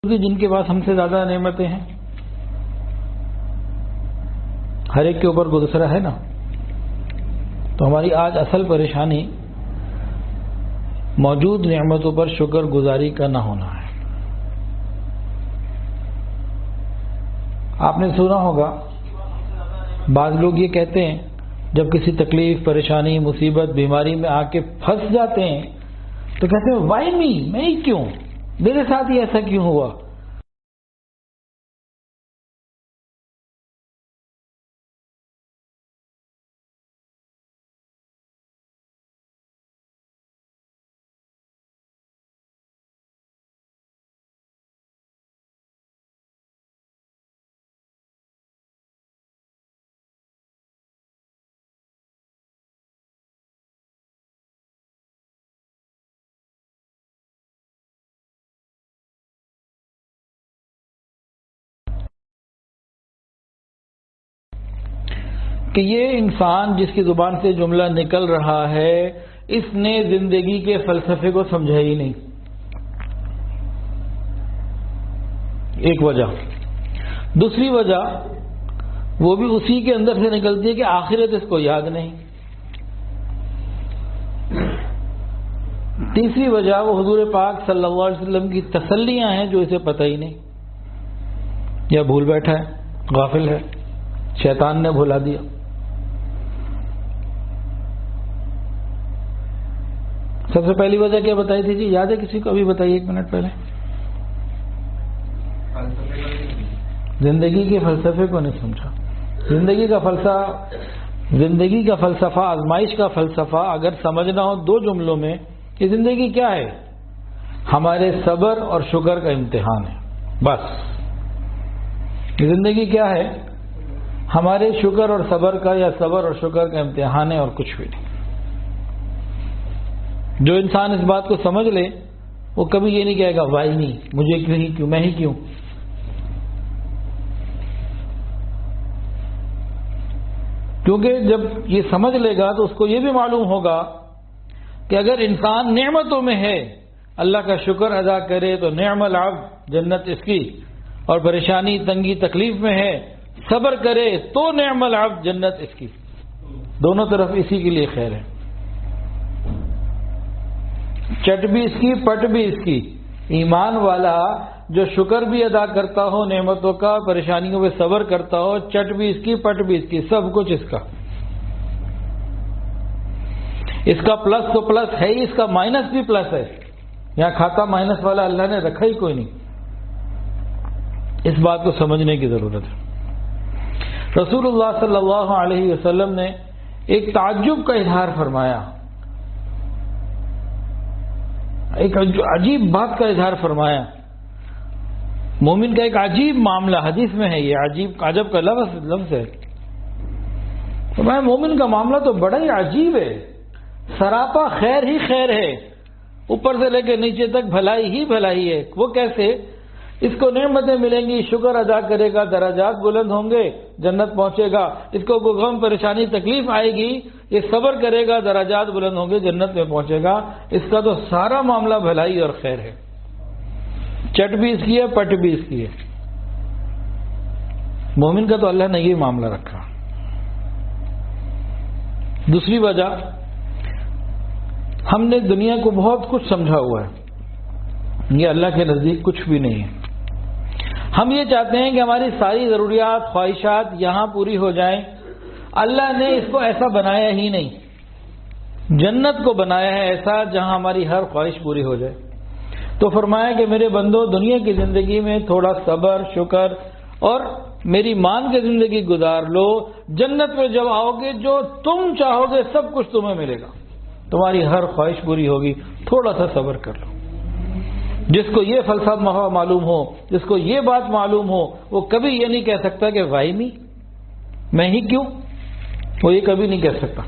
جن کے پاس ہم سے زیادہ نعمتیں ہیں، ہر ایک کے اوپر گزرا ہے نا. تو ہماری آج اصل پریشانی موجود نعمتوں پر شکر گزاری کا نہ ہونا ہے. آپ نے سنا ہوگا بعض لوگ یہ کہتے ہیں جب کسی تکلیف، پریشانی، مصیبت، بیماری میں آ کے پھنس جاتے ہیں تو کہتے ہیں وائی می، میں ہی کیوں، میرے ساتھ ہی ایسا کیوں ہوا. کہ یہ انسان جس کی زبان سے جملہ نکل رہا ہے اس نے زندگی کے فلسفے کو سمجھا ہی نہیں. ایک وجہ. دوسری وجہ وہ بھی اسی کے اندر سے نکلتی ہے کہ آخرت اس کو یاد نہیں. تیسری وجہ وہ حضور پاک صلی اللہ علیہ وسلم کی تسلیاں ہیں جو اسے پتہ ہی نہیں، یا بھول بیٹھا ہے، غافل ہے، شیطان نے بھلا دیا. سب سے پہلی وجہ کیا بتائی تھی جی؟ یاد ہے کسی کو؟ ابھی بتائیے، ایک منٹ پہلے. زندگی کے فلسفے کو نہیں سمجھا. زندگی کا فلسفہ، آزمائش کا فلسفہ اگر سمجھنا ہو دو جملوں میں کہ زندگی کیا ہے، ہمارے صبر اور شکر کا امتحان ہے. بس زندگی کیا ہے، ہمارے شکر اور صبر کا، یا صبر اور شکر کا امتحان ہے، اور کچھ بھی نہیں. جو انسان اس بات کو سمجھ لے وہ کبھی یہ نہیں کہے گا وائی نہیں، مجھے کیوں ہی کیوں، میں ہی کیوں. کیونکہ جب یہ سمجھ لے گا تو اس کو یہ بھی معلوم ہوگا کہ اگر انسان نعمتوں میں ہے اللہ کا شکر ادا کرے تو نعم العبد، جنت اس کی، اور پریشانی، تنگی، تکلیف میں ہے صبر کرے تو نعم العبد، جنت اس کی. دونوں طرف اسی کے لیے خیر ہے. چٹ بھی اس کی، پٹ بھی اس کی. ایمان والا جو شکر بھی ادا کرتا ہو نعمتوں کا، پریشانیوں پہ صبر کرتا ہو، چٹ بھی اس کی، پٹ بھی اس کی، سب کچھ اس کا. اس کا پلس تو پلس ہے ہی، اس کا مائنس بھی پلس ہے. یہاں کھاتا مائنس والا اللہ نے رکھا ہی کوئی نہیں. اس بات کو سمجھنے کی ضرورت ہے. رسول اللہ صلی اللہ علیہ وسلم نے ایک تعجب کا اظہار فرمایا، ایک عجیب بات کا اظہار فرمایا. مومن کا ایک عجیب معاملہ حدیث میں ہے، یہ عجیب، عجب کا لفظ ہے. فرمایا مومن کا معاملہ تو بڑا ہی عجیب ہے، سراپا خیر ہی خیر ہے، اوپر سے لے کے نیچے تک بھلائی ہی بھلائی ہے. وہ کیسے؟ اس کو نعمتیں ملیں گی، شکر ادا کرے گا، درجات بلند ہوں گے، جنت پہنچے گا. اس کو کوئی غم، پریشانی، تکلیف آئے گی، یہ صبر کرے گا، درجات بلند ہوں گے، جنت میں پہنچے گا. اس کا تو سارا معاملہ بھلائی اور خیر ہے. چٹ بھی اس کی ہے، پٹ بھی اس کی ہے. مومن کا تو اللہ نے یہ معاملہ رکھا. دوسری وجہ، ہم نے دنیا کو بہت کچھ سمجھا ہوا ہے، یہ اللہ کے نزدیک کچھ بھی نہیں ہے. ہم یہ چاہتے ہیں کہ ہماری ساری ضروریات، خواہشات یہاں پوری ہو جائیں. اللہ نے اس کو ایسا بنایا ہی نہیں. جنت کو بنایا ہے ایسا جہاں ہماری ہر خواہش پوری ہو جائے. تو فرمایا کہ میرے بندو، دنیا کی زندگی میں تھوڑا صبر، شکر اور میری مان کے زندگی گزار لو. جنت میں جب آؤ گے جو تم چاہو گے سب کچھ تمہیں ملے گا، تمہاری ہر خواہش پوری ہوگی. تھوڑا سا صبر کر لو. جس کو یہ فلسفہ معلوم ہو، جس کو یہ بات معلوم ہو، وہ کبھی یہ نہیں کہہ سکتا کہ وائی می، میں ہی کیوں. وہ یہ کبھی نہیں کہہ سکتا.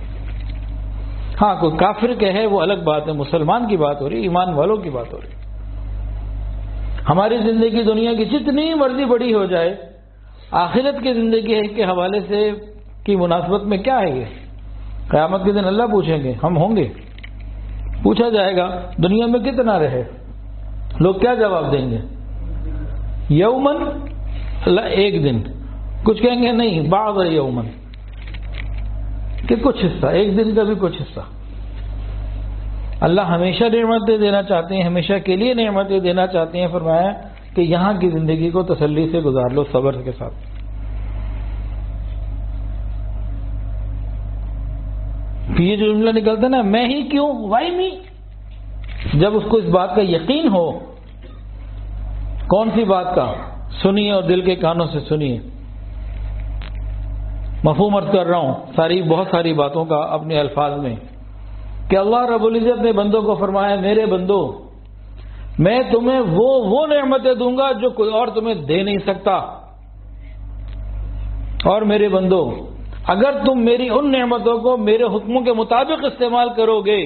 ہاں کوئی کافر کہے وہ الگ بات ہے، مسلمان کی بات ہو رہی، ایمان والوں کی بات ہو رہی. ہماری زندگی دنیا کی جتنی مرضی بڑی ہو جائے، آخرت کی زندگی کے حوالے سے کی مناسبت میں کیا ہے؟ یہ قیامت کے دن اللہ پوچھیں گے، ہم ہوں گے، پوچھا جائے گا دنیا میں کتنا رہے، لوگ کیا جواب دیں گے؟ یومن ایک دن، کچھ کہیں گے نہیں بعض یومن کہ کچھ حصہ، ایک دن کا بھی کچھ حصہ. اللہ ہمیشہ نعمتیں دینا چاہتے ہیں، ہمیشہ کے لیے نعمتیں دینا چاہتے ہیں. فرمایا کہ یہاں کی زندگی کو تسلی سے گزار لو، صبر کے ساتھ. یہ جو جملہ نکلتا ہے نا، میں ہی کیوں، وائی می، جب اس کو اس بات کا یقین ہو. کون سی بات کا؟ سنیے اور دل کے کانوں سے سنیے. مفہوم عرض کر رہا ہوں بہت ساری باتوں کا اپنے الفاظ میں، کہ اللہ رب العزت نے بندوں کو فرمایا میرے بندو میں تمہیں وہ نعمتیں دوں گا جو کوئی اور تمہیں دے نہیں سکتا. اور میرے بندو اگر تم میری ان نعمتوں کو میرے حکموں کے مطابق استعمال کرو گے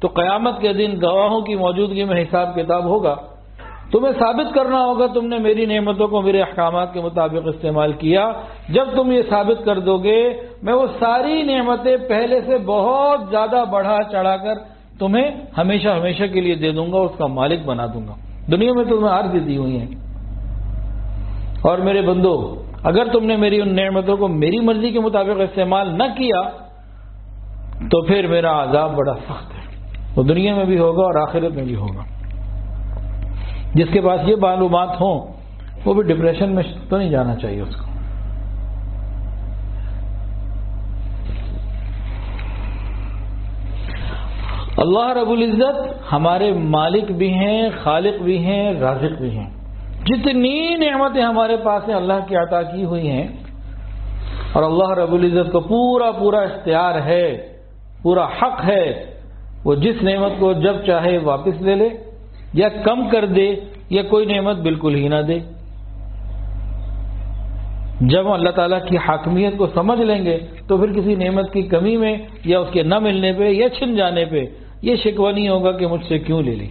تو قیامت کے دن گواہوں کی موجودگی میں حساب کتاب ہوگا. تمہیں ثابت کرنا ہوگا تم نے میری نعمتوں کو میرے احکامات کے مطابق استعمال کیا. جب تم یہ ثابت کر دو گے میں وہ ساری نعمتیں پہلے سے بہت زیادہ بڑھا چڑھا کر تمہیں ہمیشہ ہمیشہ کے لیے دے دوں گا، اس کا مالک بنا دوں گا. دنیا میں تمہیں عرض دی ہوئی ہیں. اور میرے بندو اگر تم نے میری ان نعمتوں کو میری مرضی کے مطابق استعمال نہ کیا تو پھر میرا عذاب بڑا سخت ہے، وہ دنیا میں بھی ہوگا اور آخرت میں بھی ہوگا. جس کے پاس یہ معلومات ہوں وہ بھی ڈپریشن میں تو نہیں جانا چاہیے اس کو. اللہ رب العزت ہمارے مالک بھی ہیں، خالق بھی ہیں، رازق بھی ہیں. جتنی نعمتیں ہمارے پاس ہیں اللہ کی عطا کی ہوئی ہیں، اور اللہ رب العزت کو پورا اختیار ہے، پورا حق ہے وہ جس نعمت کو جب چاہے واپس لے لے یا کم کر دے یا کوئی نعمت بالکل ہی نہ دے. جب اللہ تعالیٰ کی حاکمیت کو سمجھ لیں گے تو پھر کسی نعمت کی کمی میں یا اس کے نہ ملنے پہ یا چھن جانے پہ یہ شکوہ نہیں ہوگا کہ مجھ سے کیوں لے لی،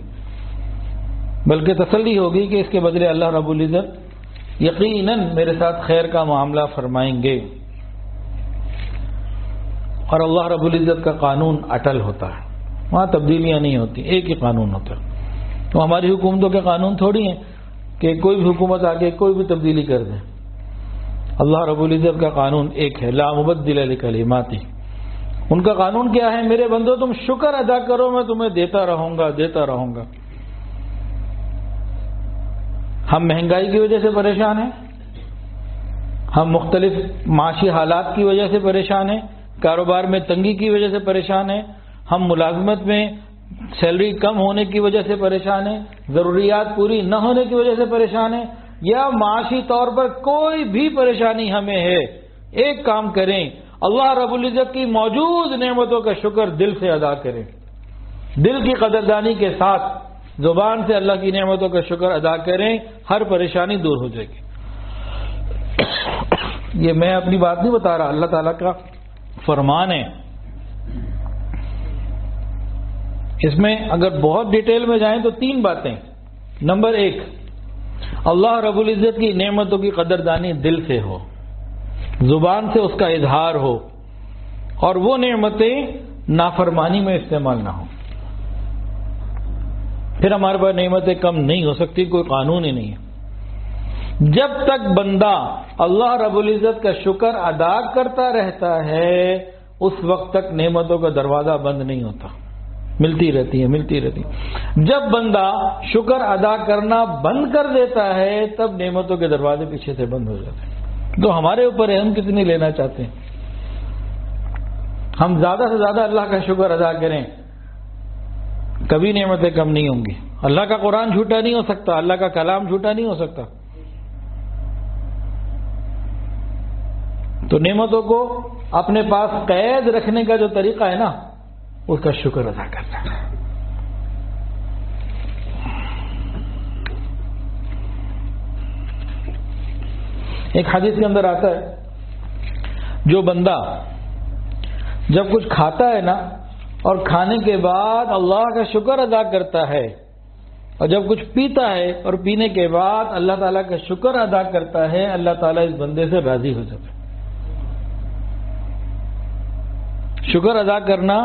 بلکہ تسلی ہوگی کہ اس کے بدلے اللہ رب العزت یقیناً میرے ساتھ خیر کا معاملہ فرمائیں گے. اور اللہ رب العزت کا قانون اٹل ہوتا ہے، وہاں تبدیلیاں نہیں ہوتی، ایک ہی قانون ہوتا ہے. تو ہماری حکومتوں کے قانون تھوڑی ہیں کہ کوئی بھی حکومت آگے کوئی بھی تبدیلی کر دے. اللہ رب العزت کا قانون ایک ہے، لا مبدل لکلماتہ. ان کا قانون کیا ہے؟ میرے بندو تم شکر ادا کرو میں تمہیں دیتا رہوں گا. ہم مہنگائی کی وجہ سے پریشان ہیں، ہم مختلف معاشی حالات کی وجہ سے پریشان ہیں، کاروبار میں تنگی کی وجہ سے پریشان ہیں، ہم ملازمت میں سیلری کم ہونے کی وجہ سے پریشان ہیں، ضروریات پوری نہ ہونے کی وجہ سے پریشان ہیں، یا معاشی طور پر کوئی بھی پریشانی ہمیں ہے. ایک کام کریں، اللہ رب العزت کی موجود نعمتوں کا شکر دل سے ادا کریں، دل کی قدردانی کے ساتھ زبان سے اللہ کی نعمتوں کا شکر ادا کریں، ہر پریشانی دور ہو جائے گی. یہ میں اپنی بات نہیں بتا رہا، اللہ تعالیٰ کا فرمان ہے. اس میں اگر بہت ڈیٹیل میں جائیں تو 3 باتیں. نمبر 1، اللہ رب العزت کی نعمتوں کی قدردانی دل سے ہو، زبان سے اس کا اظہار ہو، اور وہ نعمتیں نافرمانی میں استعمال نہ ہوں. پھر ہمارے پاس نعمتیں کم نہیں ہو سکتی، کوئی قانون ہی نہیں ہے. جب تک بندہ اللہ رب العزت کا شکر ادا کرتا رہتا ہے اس وقت تک نعمتوں کا دروازہ بند نہیں ہوتا، ملتی رہتی ہے. جب بندہ شکر ادا کرنا بند کر دیتا ہے تب نعمتوں کے دروازے پیچھے سے بند ہو جاتے ہیں. تو ہمارے اوپر ہے ہم کتنی لینا چاہتے ہیں. ہم زیادہ سے زیادہ اللہ کا شکر ادا کریں، کبھی نعمتیں کم نہیں ہوں گی. اللہ کا قرآن جھوٹا نہیں ہو سکتا، اللہ کا کلام جھوٹا نہیں ہو سکتا. تو نعمتوں کو اپنے پاس قید رکھنے کا جو طریقہ ہے نا، اس کا شکر ادا کرنا ہے. ایک حدیث کے اندر آتا ہے جو بندہ جب کچھ کھاتا ہے نا اور کھانے کے بعد اللہ کا شکر ادا کرتا ہے، اور جب کچھ پیتا ہے اور پینے کے بعد اللہ تعالیٰ کا شکر ادا کرتا ہے، اللہ تعالیٰ اس بندے سے راضی ہو جاتا ہے. شکر ادا کرنا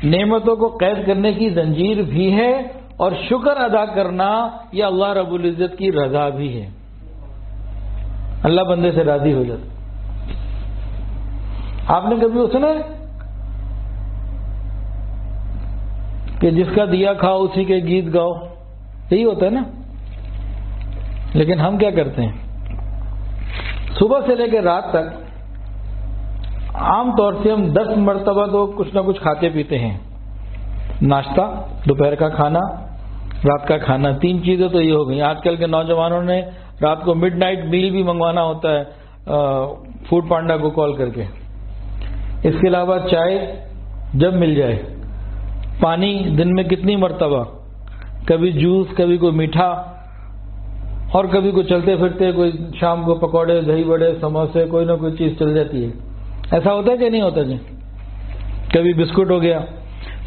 نعمتوں کو قید کرنے کی زنجیر بھی ہے اور شکر ادا کرنا یہ اللہ رب العزت کی رضا بھی ہے. اللہ بندے سے راضی ہو جاتا. آپ نے کبھی وہ سنا ہے کہ جس کا دیا کھاؤ اسی کے گیت گاؤ؟ یہی ہوتا ہے نا. لیکن ہم کیا کرتے ہیں؟ صبح سے لے کے رات تک عام طور سے ہم 10 مرتبہ تو کچھ نہ کچھ کھاتے پیتے ہیں. ناشتہ، دوپہر کا کھانا، رات کا کھانا. 3 چیزیں تو یہ ہو گئی. آج کل کے نوجوانوں نے رات کو مڈ نائٹ میل بھی منگوانا ہوتا ہے فوڈ پانڈا کو کال کر کے. اس کے علاوہ چائے جب مل جائے. پانی دن میں کتنی مرتبہ، کبھی جوس، کبھی کوئی میٹھا، اور کبھی کوئی چلتے پھرتے، کوئی شام کو پکوڑے، دہی بڑے، سموسے، کوئی نہ کوئی چیز چل جاتی ہے. ایسا ہوتا ہے کہ نہیں ہوتا جی؟ کبھی بسکٹ ہو گیا.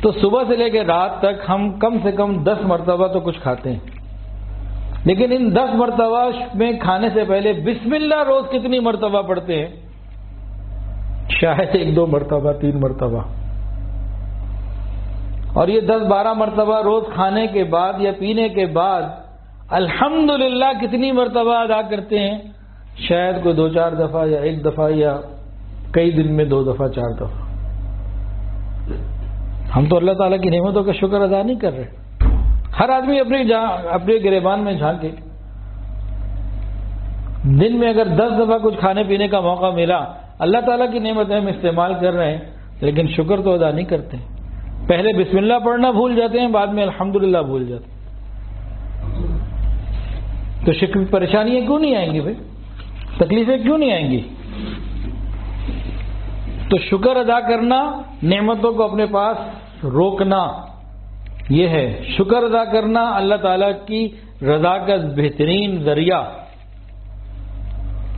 تو صبح سے لے کے رات تک ہم کم سے کم 10 مرتبہ تو کچھ کھاتے ہیں. لیکن ان 10 مرتبہ میں کھانے سے پہلے بسم اللہ روز کتنی مرتبہ پڑھتے ہیں؟ شاید 1-2 مرتبہ، 3 مرتبہ. اور یہ 10-12 مرتبہ روز کھانے کے بعد یا پینے کے بعد الحمدللہ کتنی مرتبہ ادا کرتے ہیں؟ شاید کوئی 2-4 دفعہ یا 1 دفعہ یا کئی دن میں 2 دفعہ 4 دفعہ. ہم تو اللہ تعالیٰ کی نعمتوں کا شکر ادا نہیں کر رہے. ہر آدمی اپنے گریبان میں جھانکے. دن میں اگر 10 دفعہ کچھ کھانے پینے کا موقع ملا، اللہ تعالیٰ کی نعمتیں ہم استعمال کر رہے ہیں لیکن شکر تو ادا نہیں کرتے. پہلے بسم اللہ پڑھنا بھول جاتے ہیں، بعد میں الحمدللہ بھول جاتے ہیں. تو پریشانیاں کیوں نہیں آئیں گی بھائی؟ تکلیفیں کیوں نہیں آئیں گی؟ تو شکر ادا کرنا، نعمتوں کو اپنے پاس روکنا، یہ ہے شکر ادا کرنا اللہ تعالیٰ کی رضا کا بہترین ذریعہ.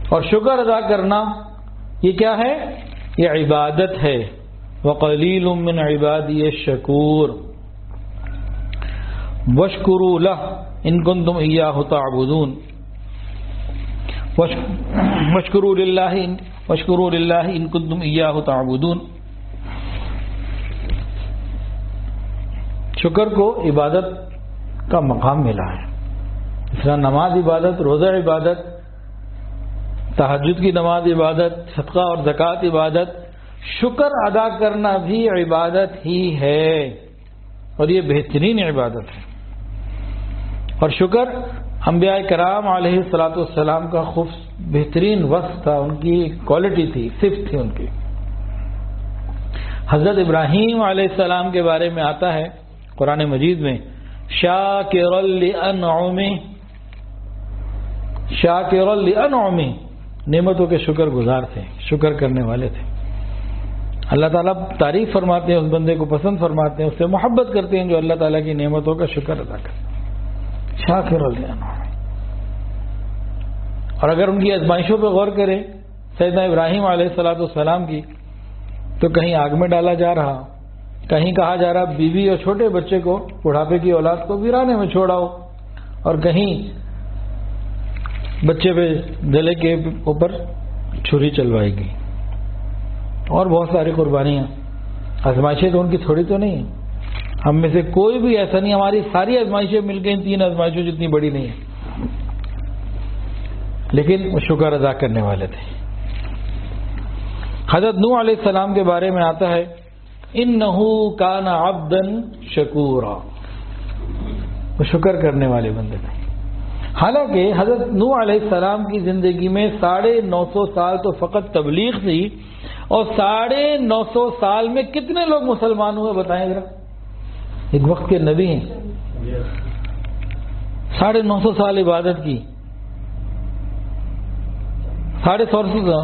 اور شکر ادا کرنا یہ کیا ہے؟ یہ عبادت ہے. وَقَلِيلٌ مِّنْ عِبَادِيَ الشَّكُورُ وَاشْكُرُوا لَهُ إِن كُنتُمْ إِيَّاهُ تَعْبُدُونَ وَاشْكُرُوا لِلَّهِ إِن كُنتُمْ إِيَّاهُ تَعْبُدُونَ. شکر کو عبادت کا مقام ملا ہے. اس طرح نماز عبادت، روزہ عبادت، تہجد کی نماز عبادت، صدقہ اور زکوٰۃ عبادت. شکر ادا کرنا بھی عبادت ہی ہے اور یہ بہترین عبادت ہے. اور شکر انبیاء کرام علیہ الصلاۃ والسلام کا خوب بہترین وصف تھا، ان کی کوالٹی تھی، صفت تھی ان کی. حضرت ابراہیم علیہ السلام کے بارے میں آتا ہے قرآن مجید میں، شاکرا لانعمہ، نعمتوں کے شکر گزار تھے، شکر کرنے والے تھے. اللہ تعالیٰ تعریف فرماتے ہیں، اس بندے کو پسند فرماتے ہیں، اس سے محبت کرتے ہیں جو اللہ تعالیٰ کی نعمتوں کا شکر ادا کرتے ہیں. شاکر لانعمہ. اور اگر ان کی آزمائشوں پہ غور کریں سیدنا ابراہیم علیہ السلام کی، تو کہیں آگ میں ڈالا جا رہا، کہیں کہا جا رہا بیوی اور چھوٹے بچے کو، بڑھاپے کی اولاد کو ویرانے میں چھوڑاؤ، اور کہیں بچے پہ گلے کے اوپر چھری چلوائی گئی. اور بہت ساری قربانیاں. آزمائشیں تو ان کی تھوڑی تو نہیں ہیں. ہم میں سے کوئی بھی ایسا نہیں، ہماری ساری آزمائشیں مل کے ان 3 آزمائشوں جتنی بڑی نہیں ہیں، لیکن وہ شکر ادا کرنے والے تھے. حضرت نوح علیہ السلام کے بارے میں آتا ہے، انہ کان عبدا شکورا، وہ شکر کرنے والے بندے تھے. حالانکہ حضرت نوح علیہ السلام کی زندگی میں 950 سال تو فقط تبلیغ تھی، اور 950 سال میں کتنے لوگ مسلمان ہوئے بتائیں ذرا؟ ایک وقت کے نبی ہیں، 950 سال عبادت کی، 950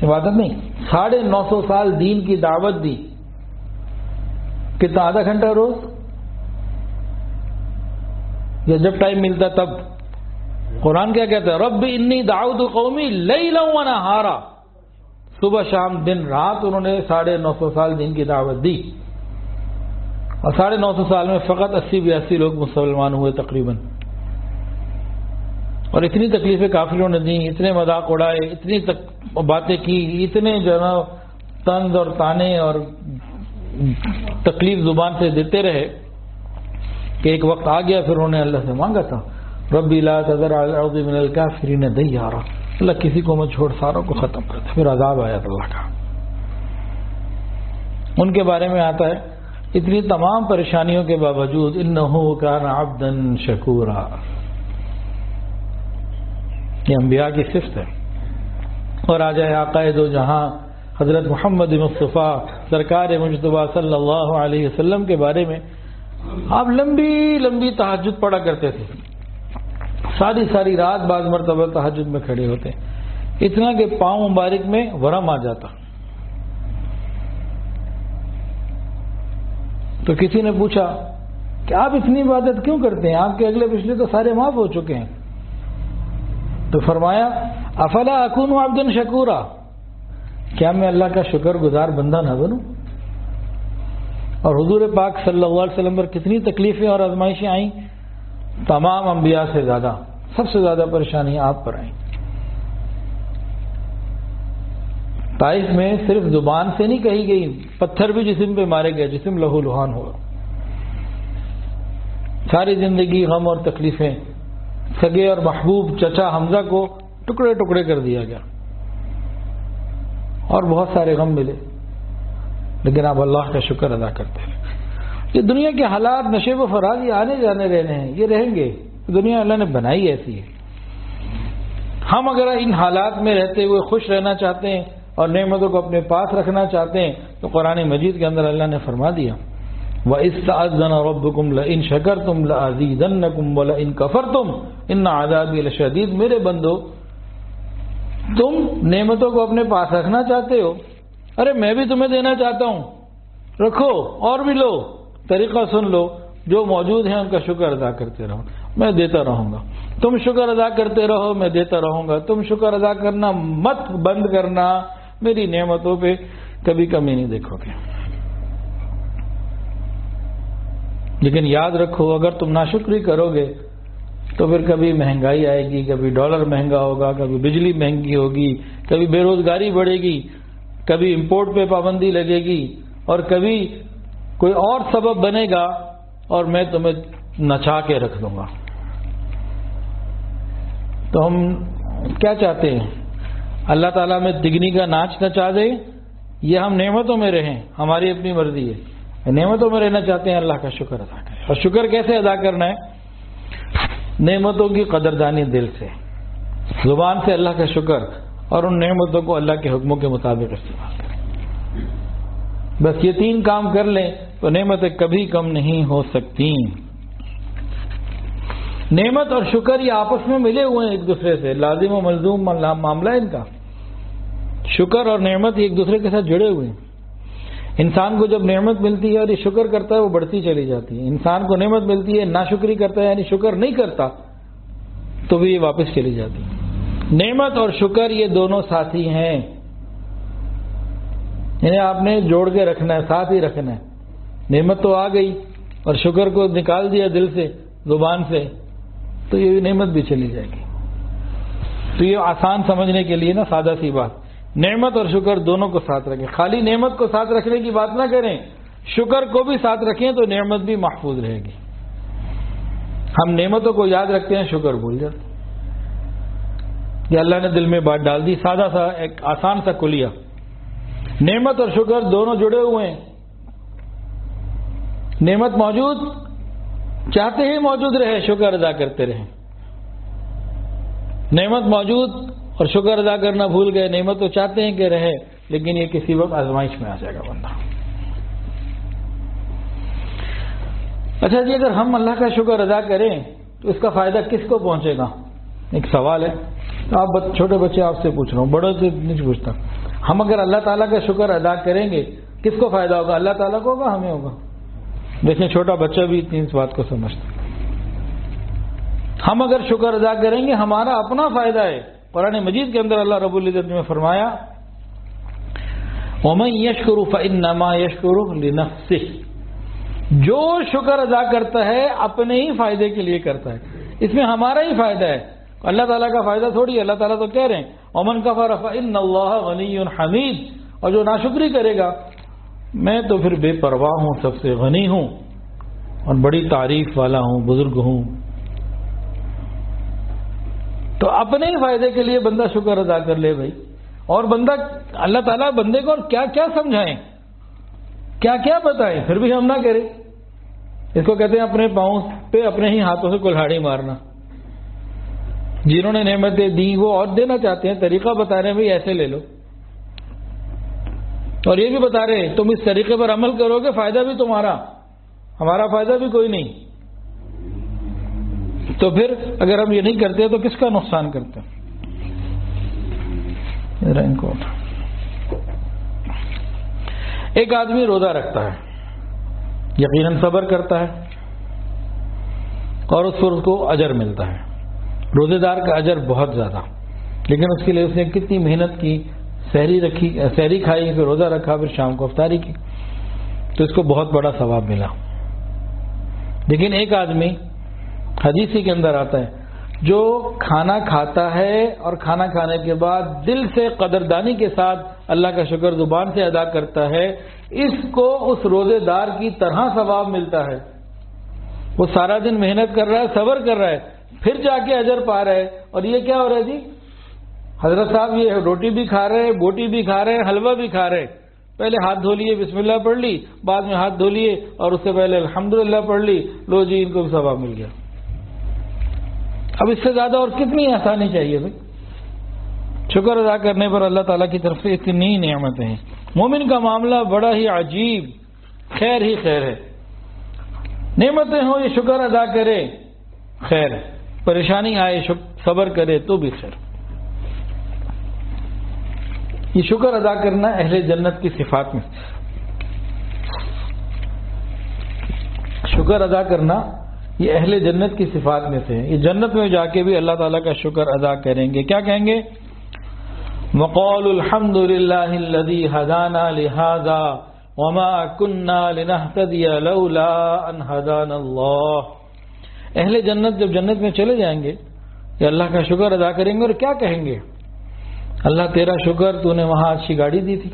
عبادت نہیں، 950 سال دین کی دعوت دی. کتنا؟ آدھا گھنٹہ روز، یا جب ٹائم ملتا تب. قرآن کیا کہتا ہے؟ رب انی دعوت قومی لیلا و نہارا، صبح شام دن رات انہوں نے 950 سال دین کی دعوت دی. اور 950 سال میں فقط 80-82 لوگ مسلمان ہوئے تقریباً. اور اتنی تکلیفیں کافروں نے دی، اتنے مذاق اڑائے، اتنی باتیں کی، اتنے طنز اور تانے اور تکلیف زبان سے دیتے رہے کہ ایک وقت آ گیا پھر انہوں نے اللہ سے مانگا تھا ربی لا تذر علی الارض من الکافرین دیارا، اللہ کسی کو مت چھوڑ، ساروں کو ختم کر دے. پھر عذاب آیا اللہ کا. ان کے بارے میں آتا ہے اتنی تمام پریشانیوں کے باوجود انہ کان عبدا شکورا. یہ انبیاء کی صفت ہے. اور آ جائے آقا دو جہاں حضرت محمد مصطفیٰ سرکار مجتبیٰ صلی اللہ علیہ وسلم کے بارے میں، آپ لمبی لمبی تہجد پڑھا کرتے تھے، ساری ساری رات بعض مرتبہ تہجد میں کھڑے ہوتے، اتنا کہ پاؤں مبارک میں ورم آ جاتا. تو کسی نے پوچھا کہ آپ اتنی عبادت کیوں کرتے ہیں، آپ کے اگلے پچھلے تو سارے معاف ہو چکے ہیں. تو فرمایا افلا اکون عبدا شکورا، کیا میں اللہ کا شکر گزار بندہ نہ بنوں؟ اور حضور پاک صلی اللہ علیہ وسلم پر کتنی تکلیفیں اور آزمائشیں آئیں، تمام انبیاء سے زیادہ، سب سے زیادہ پریشانیاں آپ پر آئیں. طائف میں صرف زبان سے نہیں کہی گئی، پتھر بھی جسم پہ مارے گئے، جسم لہو لہان ہوا. ساری زندگی غم اور تکلیفیں، سگے اور محبوب چچا حمزہ کو ٹکڑے ٹکڑے کر دیا گیا اور بہت سارے غم ملے، لیکن آپ اللہ کا شکر ادا کرتے ہیں. یہ دنیا کے حالات نشیب و فراز یہ آنے جانے رہنے ہیں، یہ رہیں گے. دنیا اللہ نے بنائی ایسی ہے. ہم اگر ان حالات میں رہتے ہوئے خوش رہنا چاہتے ہیں اور نعمتوں کو اپنے پاس رکھنا چاہتے ہیں تو قرآن مجید کے اندر اللہ نے فرما دیا وَإِذْ تَأَذَّنَ رَبُّكُمْ لَئِن شَكَرْتُمْ لَأَزِيدَنَّكُمْ وَلَئِن كَفَرْتُمْ إِنَّ عَذَابِي لَشَدِيدٌ. میرے بندو، تم نعمتوں کو اپنے پاس رکھنا چاہتے ہو، ارے میں بھی تمہیں دینا چاہتا ہوں، رکھو اور بھی لو. طریقہ سن لو، جو موجود ہیں ان کا شکر ادا کرتے رہو، میں دیتا رہوں گا. تم شکر ادا کرتے رہو، میں دیتا رہوں گا. تم شکر ادا کرنا مت بند کرنا، میری نعمتوں پہ کبھی کمی نہیں دیکھو گے. لیکن یاد رکھو اگر تم ناشکری کرو گے تو پھر کبھی مہنگائی آئے گی، کبھی ڈالر مہنگا ہوگا، کبھی بجلی مہنگی ہوگی، کبھی بے روزگاری بڑھے گی، کبھی امپورٹ پہ پابندی لگے گی، اور کبھی کوئی اور سبب بنے گا اور میں تمہیں نچا کے رکھ دوں گا. تو ہم کیا چاہتے ہیں؟ اللہ تعالیٰ میں دگنی کا ناچ نچا دے یا ہم نعمتوں میں رہیں؟ ہماری اپنی مرضی ہے. نعمتوں میں رہنا چاہتے ہیں، اللہ کا شکر ادا کریں. اور شکر کیسے ادا کرنا ہے؟ نعمتوں کی قدردانی دل سے، زبان سے اللہ کا شکر، اور ان نعمتوں کو اللہ کے حکموں کے مطابق استعمال کریں. بس یہ تین کام کر لیں تو نعمتیں کبھی کم نہیں ہو سکتی. نعمت اور شکر یہ آپس میں ملے ہوئے ہیں ایک دوسرے سے، لازم و ملزوم معاملہ ان کا. شکر اور نعمت ایک دوسرے کے ساتھ جڑے ہوئے ہیں. انسان کو جب نعمت ملتی ہے اور یہ شکر کرتا ہے وہ بڑھتی چلی جاتی ہے. انسان کو نعمت ملتی ہے، ناشکری کرتا ہے یعنی شکر نہیں کرتا تو بھی یہ واپس چلی جاتی ہے. نعمت اور شکر یہ دونوں ساتھی ہیں، انہیں آپ نے جوڑ کے رکھنا ہے، ساتھ ہی رکھنا ہے. نعمت تو آ گئی اور شکر کو نکال دیا دل سے، زبان سے، تو یہ نعمت بھی چلی جائے گی. تو یہ آسان سمجھنے کے لیے نا سادہ سی بات، نعمت اور شکر دونوں کو ساتھ رکھیں. خالی نعمت کو ساتھ رکھنے کی بات نہ کریں، شکر کو بھی ساتھ رکھیں تو نعمت بھی محفوظ رہے گی. ہم نعمتوں کو یاد رکھتے ہیں، شکر بھول جاتے ہیں. یہ اللہ نے دل میں بات ڈال دی، سادہ سا ایک آسان سا کلیہ. نعمت اور شکر دونوں جڑے ہوئے ہیں. نعمت موجود چاہتے ہی موجود رہے، شکر ادا کرتے رہیں. نعمت موجود اور شکر ادا کرنا بھول گئے، نعمت تو چاہتے ہیں کہ رہے لیکن یہ کسی وقت آزمائش میں آ جائے گا بندہ. اچھا جی، اگر ہم اللہ کا شکر ادا کریں تو اس کا فائدہ کس کو پہنچے گا؟ ایک سوال ہے. آپ چھوٹے بچے آپ سے پوچھ رہا ہوں، بڑوں سے نہیں پوچھتا. ہم اگر اللہ تعالیٰ کا شکر ادا کریں گے کس کو فائدہ ہوگا؟ اللہ تعالیٰ کو ہوگا، ہمیں ہوگا. دیکھیں چھوٹا بچہ بھی اتنی اس بات کو سمجھتا. ہم اگر شکر ادا کریں گے ہمارا اپنا فائدہ ہے. قرآن مجید کے اندر اللہ رب العزت نے فرمایا وَمَن يَشْكُرُ فَإِنَّمَا يَشْكُرُ لِنَفْسِهِ، جو شکر ادا کرتا ہے اپنے ہی فائدے کے لیے کرتا ہے، اس میں ہمارا ہی فائدہ ہے. اللہ تعالیٰ کا فائدہ تھوڑی ہے. اللہ تعالیٰ تو کہہ رہے ہیں وَمَن كَفَرَ فَإِنَّ اللَّهَ غَنِيٌّ حَمِيدٌ، اور جو ناشکری کرے گا میں تو پھر بے پرواہ ہوں، سب سے غنی ہوں. اور بڑی تعریف والا ہوں، بزرگ ہوں، تو اپنے ہی فائدے کے لیے بندہ شکر ادا کر لے بھائی. اور بندہ اللہ تعالیٰ بندے کو اور کیا کیا سمجھائیں، کیا کیا بتائیں، پھر بھی ہم نہ کریں. اس کو کہتے ہیں اپنے پاؤں پہ اپنے ہی ہاتھوں سے کلہاڑی مارنا. جنہوں نے نعمتیں دی وہ اور دینا چاہتے ہیں، طریقہ بتا رہے ہیں بھائی ایسے لے لو، اور یہ بھی بتا رہے ہیں تم اس طریقے پر عمل کرو گے فائدہ بھی تمہارا، ہمارا فائدہ بھی کوئی نہیں. تو پھر اگر ہم یہ نہیں کرتے تو کس کا نقصان کرتے ہیں. ایک آدمی روزہ رکھتا ہے، یقیناً صبر کرتا ہے اور اس پر اس کو اجر ملتا ہے. روزے دار کا اجر بہت زیادہ، لیکن اس کے لیے اس نے کتنی محنت کی، سحری کھائی، پھر روزہ رکھا، پھر شام کو افطاری کی، تو اس کو بہت بڑا ثواب ملا. لیکن ایک آدمی، حدیثی کے اندر آتا ہے، جو کھانا کھاتا ہے اور کھانا کھانے کے بعد دل سے قدردانی کے ساتھ اللہ کا شکر زبان سے ادا کرتا ہے، اس کو اس روزے دار کی طرح ثواب ملتا ہے. وہ سارا دن محنت کر رہا ہے، صبر کر رہا ہے، پھر جا کے اجر پا رہا ہے. اور یہ کیا ہو رہا ہے جی؟ حضرت صاحب یہ روٹی بھی کھا رہے ہیں، بوٹی بھی کھا رہے ہیں، حلوہ بھی کھا رہے ہیں. پہلے ہاتھ دھو لیے، بسم اللہ پڑھ لی، بعد میں ہاتھ دھو لیے اور اس سے پہلے الحمدللہ پڑھ لی، لو جی ان کو بھی ثواب مل گیا. اب اس سے زیادہ اور کتنی آسانی چاہیے بھائی. شکر ادا کرنے پر اللہ تعالیٰ کی طرف سے اتنی نعمتیں ہیں. مومن کا معاملہ بڑا ہی عجیب، خیر ہی خیر ہے. نعمتیں ہوں یہ شکر ادا کرے خیر، پریشانی آئے صبر کرے تو بھی خیر. یہ شکر ادا کرنا اہل جنت کی صفات میں، شکر ادا کرنا یہ اہل جنت کی صفات میں سے ہے. یہ جنت میں جا کے بھی اللہ تعالیٰ کا شکر ادا کریں گے. کیا کہیں گے؟ وَقَالُوا الْحَمْدُ لِلَّهِ الَّذِي هَدَانَا لِهَذَا وَمَا كُنَّا لِنَهْتَدِيَ لَوْلَا أَنْ هَدَانَا اللَّهُ. اہل جنت جب جنت میں چلے جائیں گے یہ اللہ کا شکر ادا کریں گے اور کیا کہیں گے؟ اللہ تیرا شکر تو نے وہاں اچھی گاڑی دی تھی،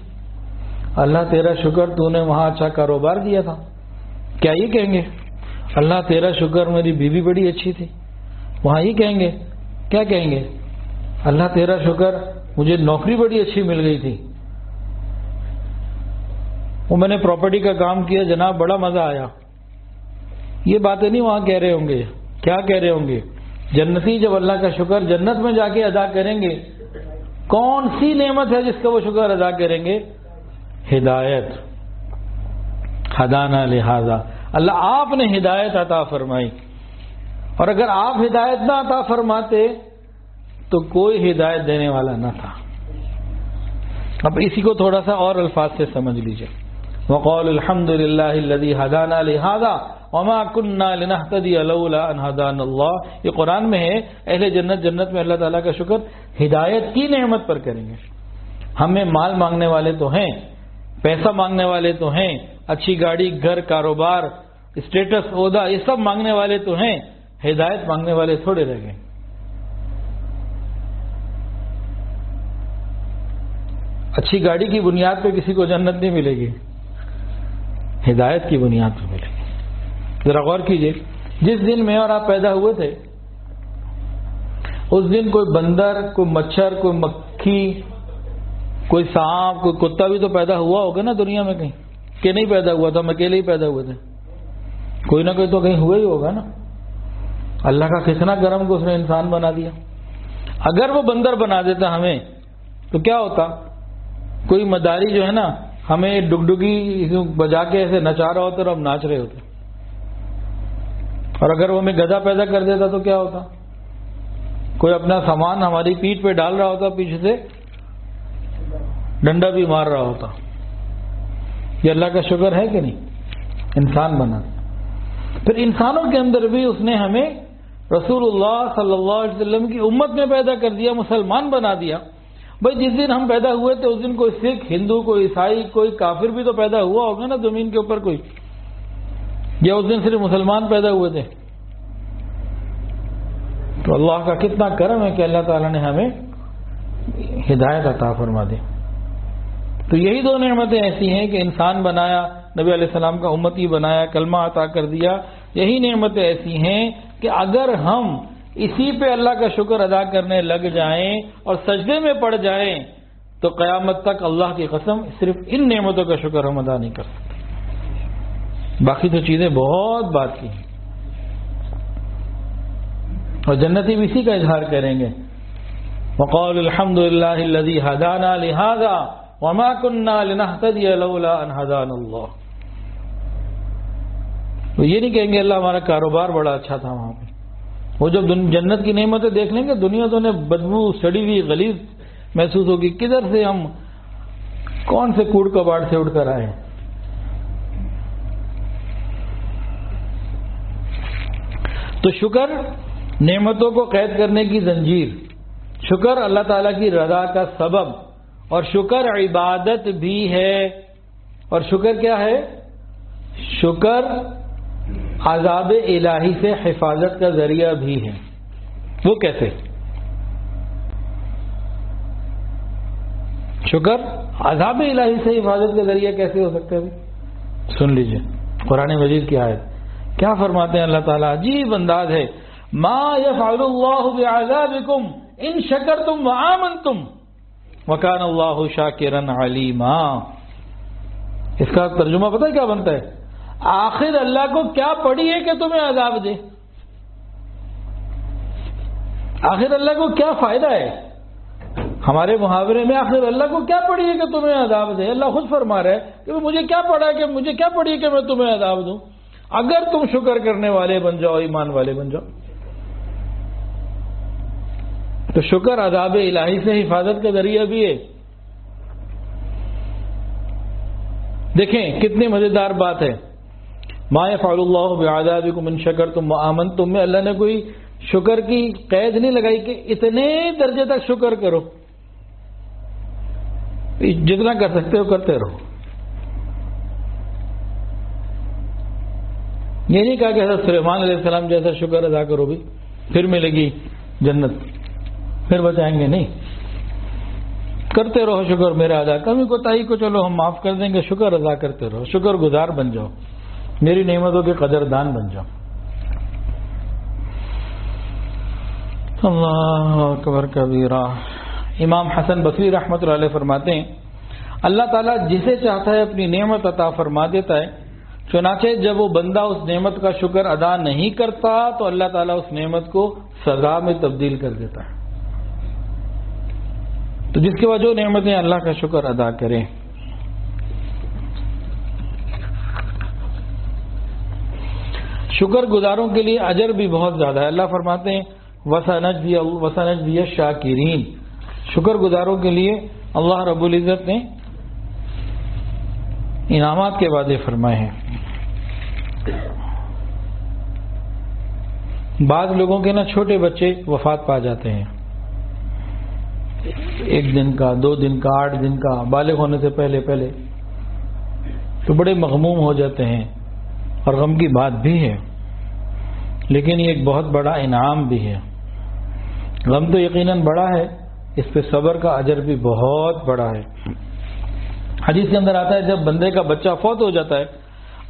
اللہ تیرا شکر تو نے وہاں اچھا کاروبار دیا تھا. کیا یہ کہیں گے؟ اللہ تیرا شکر میری بیوی بڑی اچھی تھی، وہاں یہ کہیں گے؟ کیا کہیں گے؟ اللہ تیرا شکر مجھے نوکری بڑی اچھی مل گئی تھی، وہ میں نے پراپرٹی کا کام کیا جناب بڑا مزہ آیا. یہ باتیں نہیں وہاں کہہ رہے ہوں گے. کیا کہہ رہے ہوں گے؟ جنتی جب اللہ کا شکر جنت میں جا کے ادا کریں گے، کون سی نعمت ہے جس کا وہ شکر ادا کریں گے؟ ہدایت. ہدانا لہذا، اللہ آپ نے ہدایت عطا فرمائی، اور اگر آپ ہدایت نہ عطا فرماتے تو کوئی ہدایت دینے والا نہ تھا. اب اسی کو تھوڑا سا اور الفاظ سے سمجھ لیجئے. وقال الحمد للہ الذی ہدانا لہذا وما كنا لنهتدي لولا ان هدانا اللہ. یہ قرآن میں ہے. اہل جنت جنت میں اللہ تعالیٰ کا شکر ہدایت کی نعمت پر کریں گے. ہمیں مال مانگنے والے تو ہیں، پیسہ مانگنے والے تو ہیں، اچھی گاڑی، گھر، کاروبار، اسٹیٹس، عہدہ، یہ سب مانگنے والے تو ہیں، ہدایت مانگنے والے تھوڑے رہ گئے. اچھی گاڑی کی بنیاد پہ کسی کو جنت نہیں ملے گی، ہدایت کی بنیاد پہ ملے گی. ذرا غور کیجئے، جس دن میں اور آپ پیدا ہوئے تھے اس دن کوئی بندر، کوئی مچھر، کوئی مکھی، کوئی سانپ، کوئی کتا بھی تو پیدا ہوا ہوگا نا دنیا میں کہیں، کہ نہیں پیدا ہوا تھا؟ ہم اکیلے ہی پیدا ہوئے تھے؟ کوئی نہ کوئی تو کہیں ہوا ہی ہوگا نا. اللہ کا کتنا کرم کو اس نے انسان بنا دیا. اگر وہ بندر بنا دیتا ہمیں تو کیا ہوتا؟ کوئی مداری جو ہے نا ہمیں ڈگڈگی بجا کے ایسے نچا رہا ہوتا اور ہم ناچ رہے ہوتے. اور اگر وہ ہمیں گدھا پیدا کر دیتا تو کیا ہوتا؟ کوئی اپنا سامان ہماری پیٹھ پہ ڈال رہا ہوتا، پیچھے سے ڈنڈا بھی مار رہا ہوتا. یہ اللہ کا شکر ہے کہ نہیں؟ انسان بنا. پھر انسانوں کے اندر بھی اس نے ہمیں رسول اللہ صلی اللہ علیہ وسلم کی امت میں پیدا کر دیا، مسلمان بنا دیا. بھائی جس دن ہم پیدا ہوئے تھے اس دن کوئی سکھ، ہندو، کوئی عیسائی، کوئی کافر بھی تو پیدا ہوا ہوگا نا زمین کے اوپر کوئی، یا اس دن صرف مسلمان پیدا ہوئے تھے؟ تو اللہ کا کتنا کرم ہے کہ اللہ تعالیٰ نے ہمیں ہدایت عطا فرما دی. تو یہی دو نعمتیں ایسی ہیں کہ انسان بنایا، نبی علیہ السلام کا امتی بنایا، کلمہ عطا کر دیا، یہی نعمتیں ایسی ہیں کہ اگر ہم اسی پہ اللہ کا شکر ادا کرنے لگ جائیں اور سجدے میں پڑ جائیں تو قیامت تک اللہ کی قسم صرف ان نعمتوں کا شکر ہم ادا نہیں کر سکتے. باقی تو چیزیں بہت بات کی ہیں اور جنتی بھی اسی کا اظہار کریں گے. وقال الحمد للہ الذی ہدانا لہذا وما كنا لنهتدي لولا ان هدانا اللہ. وہ یہ نہیں کہیں گے اللہ ہمارا کاروبار بڑا اچھا تھا وہاں پہ. وہ جب جنت کی نعمتیں دیکھ لیں گے دنیا تو انہیں بدبو سڑی ہوئی غلیظ محسوس ہوگی, کدھر سے ہم کون سے کوڑ کباڑ سے اٹھ کر آئے. تو شکر نعمتوں کو قید کرنے کی زنجیر, شکر اللہ تعالیٰ کی رضا کا سبب, اور شکر عبادت بھی ہے. اور شکر کیا ہے؟ شکر عذاب الہی سے حفاظت کا ذریعہ بھی ہے. وہ کیسے؟ شکر عذاب الہی سے حفاظت کا ذریعہ کیسے ہو سکتا ہے؟ سن لیجئے قرآن مجید کی آیت کیا فرماتے ہیں اللہ تعالیٰ, عجیب انداز ہے. ما یفعل اللہ بعذابکم ان شکرتم وآمنتم وکان اللہ شاکرا علیما. اس کا ترجمہ پتہ ہے کیا بنتا ہے؟ آخر اللہ کو کیا پڑی ہے کہ تمہیں عذاب دے؟ آخر اللہ کو کیا فائدہ ہے؟ ہمارے محاورے میں آخر اللہ کو کیا پڑی ہے کہ تمہیں عذاب دے؟ اللہ خود فرما رہا ہے کہ مجھے کیا پڑا ہے کہ مجھے کیا پڑی ہے کہ میں تمہیں عذاب دوں؟ اگر تم شکر کرنے والے بن جاؤ, ایمان والے بن جاؤ. تو شکر عذاب الہی سے حفاظت کا ذریعہ بھی ہے. دیکھیں کتنی مزیدار بات ہے. ما یفعل اللہ بعذابکم ان شکرتم وآمنتم میں اللہ نے کوئی شکر کی قید نہیں لگائی کہ اتنے درجے تک شکر کرو, جتنا کر سکتے ہو کرتے رہو. یہ نہیں کہا کہ حضرت سلیمان علیہ السلام جیسا شکر ادا کرو بھی پھر ملے گی جنت, پھر بچائیں گے. نہیں, کرتے رہو شکر میرا ادا. کمی کوتاہی کو چلو ہم معاف کر دیں گے, شکر ادا کرتے رہو, شکر گزار بن جاؤ, میری نعمتوں کے قدردان بن جاؤ. اللہ اکبر کبیرہ. امام حسن بصری رحمۃ اللہ علیہ فرماتے ہیں اللہ تعالیٰ جسے چاہتا ہے اپنی نعمت عطا فرما دیتا ہے, چنانچہ جب وہ بندہ اس نعمت کا شکر ادا نہیں کرتا تو اللہ تعالیٰ اس نعمت کو سزا میں تبدیل کر دیتا ہے. تو جس کے بعد جو نعمتیں اللہ کا شکر ادا کریں. شکر گزاروں کے لیے اجر بھی بہت زیادہ ہے. اللہ فرماتے ہیں وَسَنَجْزِيَ الشَّاكِرِينَ. شکر گزاروں کے لیے اللہ رب العزت نے انعامات کے وعدے فرمائے ہیں. بعض لوگوں کے چھوٹے بچے وفات پا جاتے ہیں, 1 دن کا, 2 دن کا, 8 دن کا, بالغ ہونے سے پہلے تو بڑے مغموم ہو جاتے ہیں اور غم کی بات بھی ہے, لیکن یہ ایک بہت بڑا انعام بھی ہے. غم تو یقیناً بڑا ہے, اس پہ صبر کا اجر بھی بہت بڑا ہے. حدیث کے اندر آتا ہے جب بندے کا بچہ فوت ہو جاتا ہے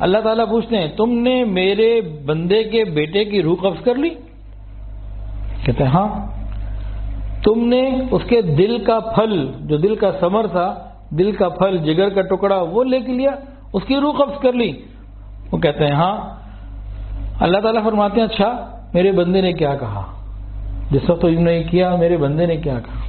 اللہ تعالیٰ پوچھتے ہیں تم نے میرے بندے کے بیٹے کی روح قبض کر لی؟ کہتے ہیں ہاں. تم نے اس کے دل کا پھل, جو دل کا ثمر تھا, دل کا پھل, جگر کا ٹکڑا, وہ لے کے لیا, اس کی روح قبض کر لی؟ وہ کہتے ہیں ہاں. اللہ تعالیٰ فرماتے ہیں اچھا میرے بندے نے کیا کہا؟ جس وقت تم نے کیا میرے بندے نے کیا کہا؟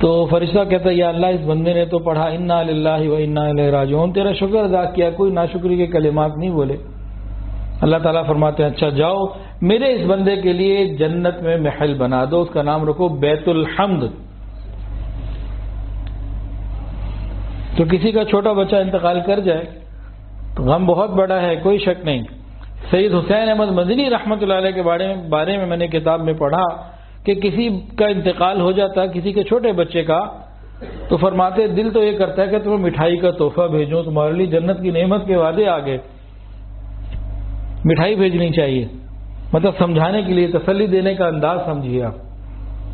تو فرشتہ کہتا ہے یا اللہ اس بندے نے تو پڑھا انا للہ و انا الیہ راجعون, تیرا شکر ادا کیا, کوئی ناشکری کے کلمات نہیں بولے. اللہ تعالیٰ فرماتے ہیں اچھا جاؤ میرے اس بندے کے لیے جنت میں محل بنا دو, اس کا نام رکھو بیت الحمد. تو کسی کا چھوٹا بچہ انتقال کر جائے تو غم بہت بڑا ہے, کوئی شک نہیں. سید حسین احمد مدنی رحمۃ اللہ علیہ کے بارے میں نے کتاب میں پڑھا کہ کسی کا انتقال ہو جاتا کسی کے چھوٹے بچے کا, تو فرماتے دل تو یہ کرتا ہے کہ تمہیں مٹھائی کا تحفہ بھیجوں, تمہارے لیے جنت کی نعمت کے وعدے آ گئے, مٹھائی بھیجنی چاہیے. مطلب سمجھانے کے لیے, تسلی دینے کا انداز سمجھیے آپ,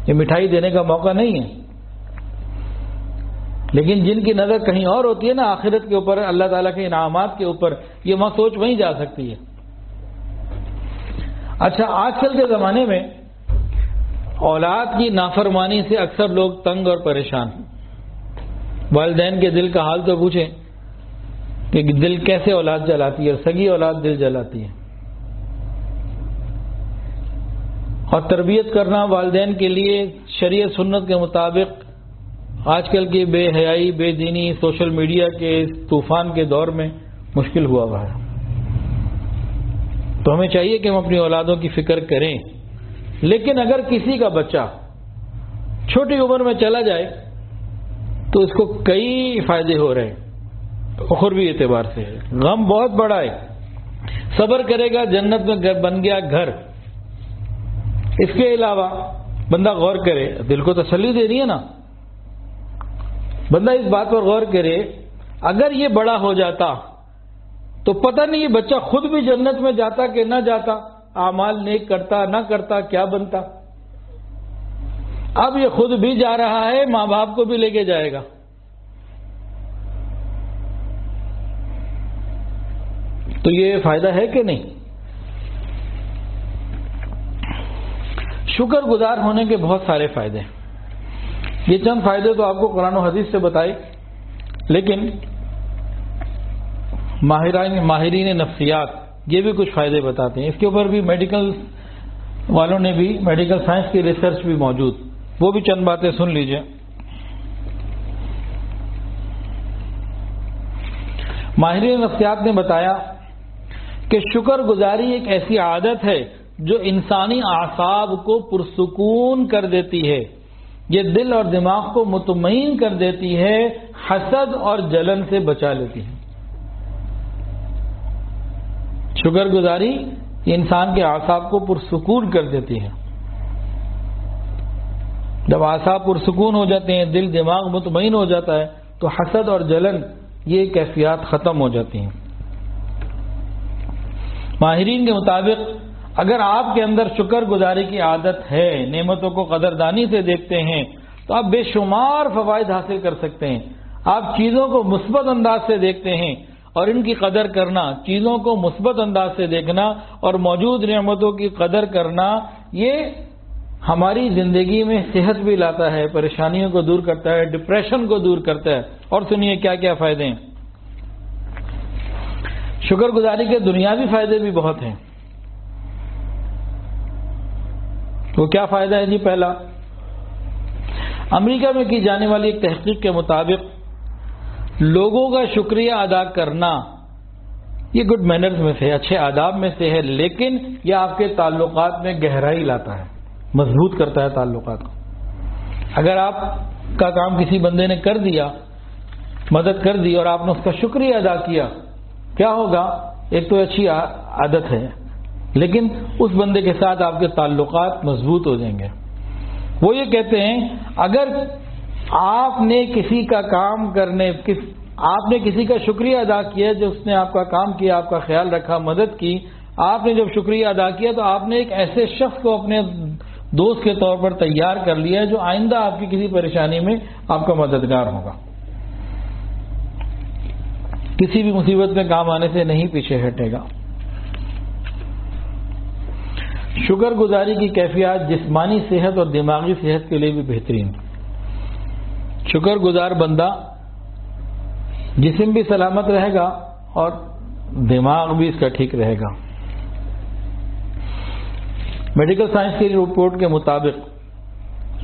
یہ مٹھائی دینے کا موقع نہیں ہے. لیکن جن کی نظر کہیں اور ہوتی ہے نا، آخرت کے اوپر، اللہ تعالیٰ کے انعامات کے اوپر، یہ وہاں سوچ وہیں جا سکتی ہے۔ اچھا، آج کل کے زمانے میں اولاد کی نافرمانی سے اکثر لوگ تنگ اور پریشان۔ والدین کے دل کا حال تو پوچھیں کہ دل کیسے اولاد جلاتی ہے، سگی اولاد دل جلاتی ہے۔ اور تربیت کرنا والدین کے لیے شریعت سنت کے مطابق آج کل کی بے حیائی، بے دینی، سوشل میڈیا کے طوفان کے دور میں مشکل ہوا ہے۔ تو ہمیں چاہیے کہ ہم اپنی اولادوں کی فکر کریں، لیکن اگر کسی کا بچہ چھوٹی عمر میں چلا جائے تو اس کو کئی فائدے ہو رہے ہیں، اخروی اعتبار سے غم بہت بڑا ہے۔ صبر کرے گا جنت میں بن گیا گھر۔ اس کے علاوہ بندہ غور کرے، دل کو تسلی دے رہی ہے نا، بندہ اس بات پر غور کرے، اگر یہ بڑا ہو جاتا تو پتہ نہیں یہ بچہ خود بھی جنت میں جاتا کہ نہ جاتا، اعمال نیک کرتا نہ کرتا، کیا بنتا۔ اب یہ خود بھی جا رہا ہے، ماں باپ کو بھی لے کے جائے گا۔ تو یہ فائدہ ہے کہ نہیں؟ شکر گزار ہونے کے بہت سارے فائدے ہیں۔ یہ چند فائدے تو آپ کو قرآن و حدیث سے بتائے، لیکن ماہرین نفسیات یہ بھی کچھ فائدے بتاتے ہیں۔ اس کے اوپر بھی میڈیکل والوں نے بھی، میڈیکل سائنس کی ریسرچ بھی موجود، وہ بھی چند باتیں سن لیجئے۔ ماہرین نفسیات نے بتایا کہ شکر گزاری ایک ایسی عادت ہے جو انسانی اعصاب کو پرسکون کر دیتی ہے، یہ دل اور دماغ کو مطمئن کر دیتی ہے، حسد اور جلن سے بچا لیتی ہے۔ شکر گزاری انسان کے اعصاب کو پرسکون کر دیتی ہے۔ جب اعصاب پرسکون ہو جاتے ہیں، دل دماغ مطمئن ہو جاتا ہے، تو حسد اور جلن یہ کیفیات ختم ہو جاتی ہیں۔ ماہرین کے مطابق اگر آپ کے اندر شکر گزاری کی عادت ہے، نعمتوں کو قدردانی سے دیکھتے ہیں، تو آپ بے شمار فوائد حاصل کر سکتے ہیں۔ آپ چیزوں کو مثبت انداز سے دیکھتے ہیں اور ان کی قدر کرنا، چیزوں کو مثبت انداز سے دیکھنا اور موجود نعمتوں کی قدر کرنا، یہ ہماری زندگی میں صحت بھی لاتا ہے، پریشانیوں کو دور کرتا ہے، ڈپریشن کو دور کرتا ہے۔ اور سنیے کیا کیا فائدے ہیں۔ شکر گزاری کے دنیاوی فائدے بھی بہت ہیں۔ تو کیا فائدہ ہے جی؟ پہلا، امریکہ میں کی جانے والی ایک تحقیق کے مطابق لوگوں کا شکریہ ادا کرنا یہ گڈ مینرز میں سے، اچھے آداب میں سے ہے، لیکن یہ آپ کے تعلقات میں گہرائی لاتا ہے، مضبوط کرتا ہے تعلقات کو۔ اگر آپ کا کام کسی بندے نے کر دیا، مدد کر دی، اور آپ نے اس کا شکریہ ادا کیا، کیا ہوگا؟ ایک تو اچھی عادت ہے، لیکن اس بندے کے ساتھ آپ کے تعلقات مضبوط ہو جائیں گے۔ وہ یہ کہتے ہیں اگر آپ نے کسی کا کام کرنے، آپ نے کسی کا شکریہ ادا کیا جو اس نے آپ کا کام کیا، آپ کا خیال رکھا، مدد کی، آپ نے جب شکریہ ادا کیا تو آپ نے ایک ایسے شخص کو اپنے دوست کے طور پر تیار کر لیا جو آئندہ آپ کی کسی پریشانی میں آپ کا مددگار ہوگا، کسی بھی مصیبت میں کام آنے سے نہیں پیچھے ہٹے گا۔ شکر گزاری کی کیفیات جسمانی صحت اور دماغی صحت کے لیے بھی بہترین۔ شکر گزار بندہ جسم بھی سلامت رہے گا اور دماغ بھی اس کا ٹھیک رہے گا۔ میڈیکل سائنس کی رپورٹ کے مطابق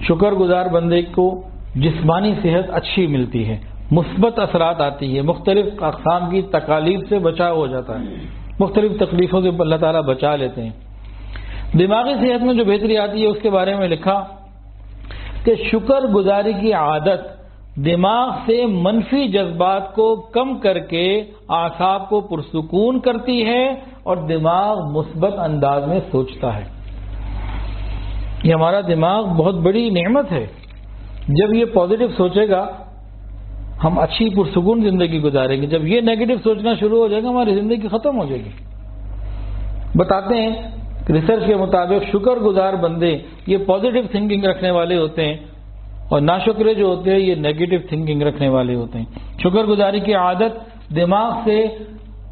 شکر گزار بندے کو جسمانی صحت اچھی ملتی ہے، مثبت اثرات آتی ہے، مختلف اقسام کی تکالیف سے بچاؤ ہو جاتا ہے، مختلف تکلیفوں سے اللہ تعالیٰ بچا لیتے ہیں۔ دماغی صحت میں جو بہتری آتی ہے اس کے بارے میں لکھا کہ شکر گزاری کی عادت دماغ سے منفی جذبات کو کم کر کے اعصاب کو پرسکون کرتی ہے اور دماغ مثبت انداز میں سوچتا ہے۔ یہ ہمارا دماغ بہت بڑی نعمت ہے، جب یہ پازیٹو سوچے گا ہم اچھی پرسکون زندگی گزاریں گے، جب یہ نیگیٹو سوچنا شروع ہو جائے گا ہماری زندگی ختم ہو جائے گی۔ بتاتے ہیں ریسرچ کے مطابق شکر گزار بندے یہ پازیٹو تھنکنگ رکھنے والے ہوتے ہیں اور ناشکرے جو ہوتے ہیں یہ نیگیٹو تھنکنگ رکھنے والے ہوتے ہیں. شکر گزاری کی عادت دماغ سے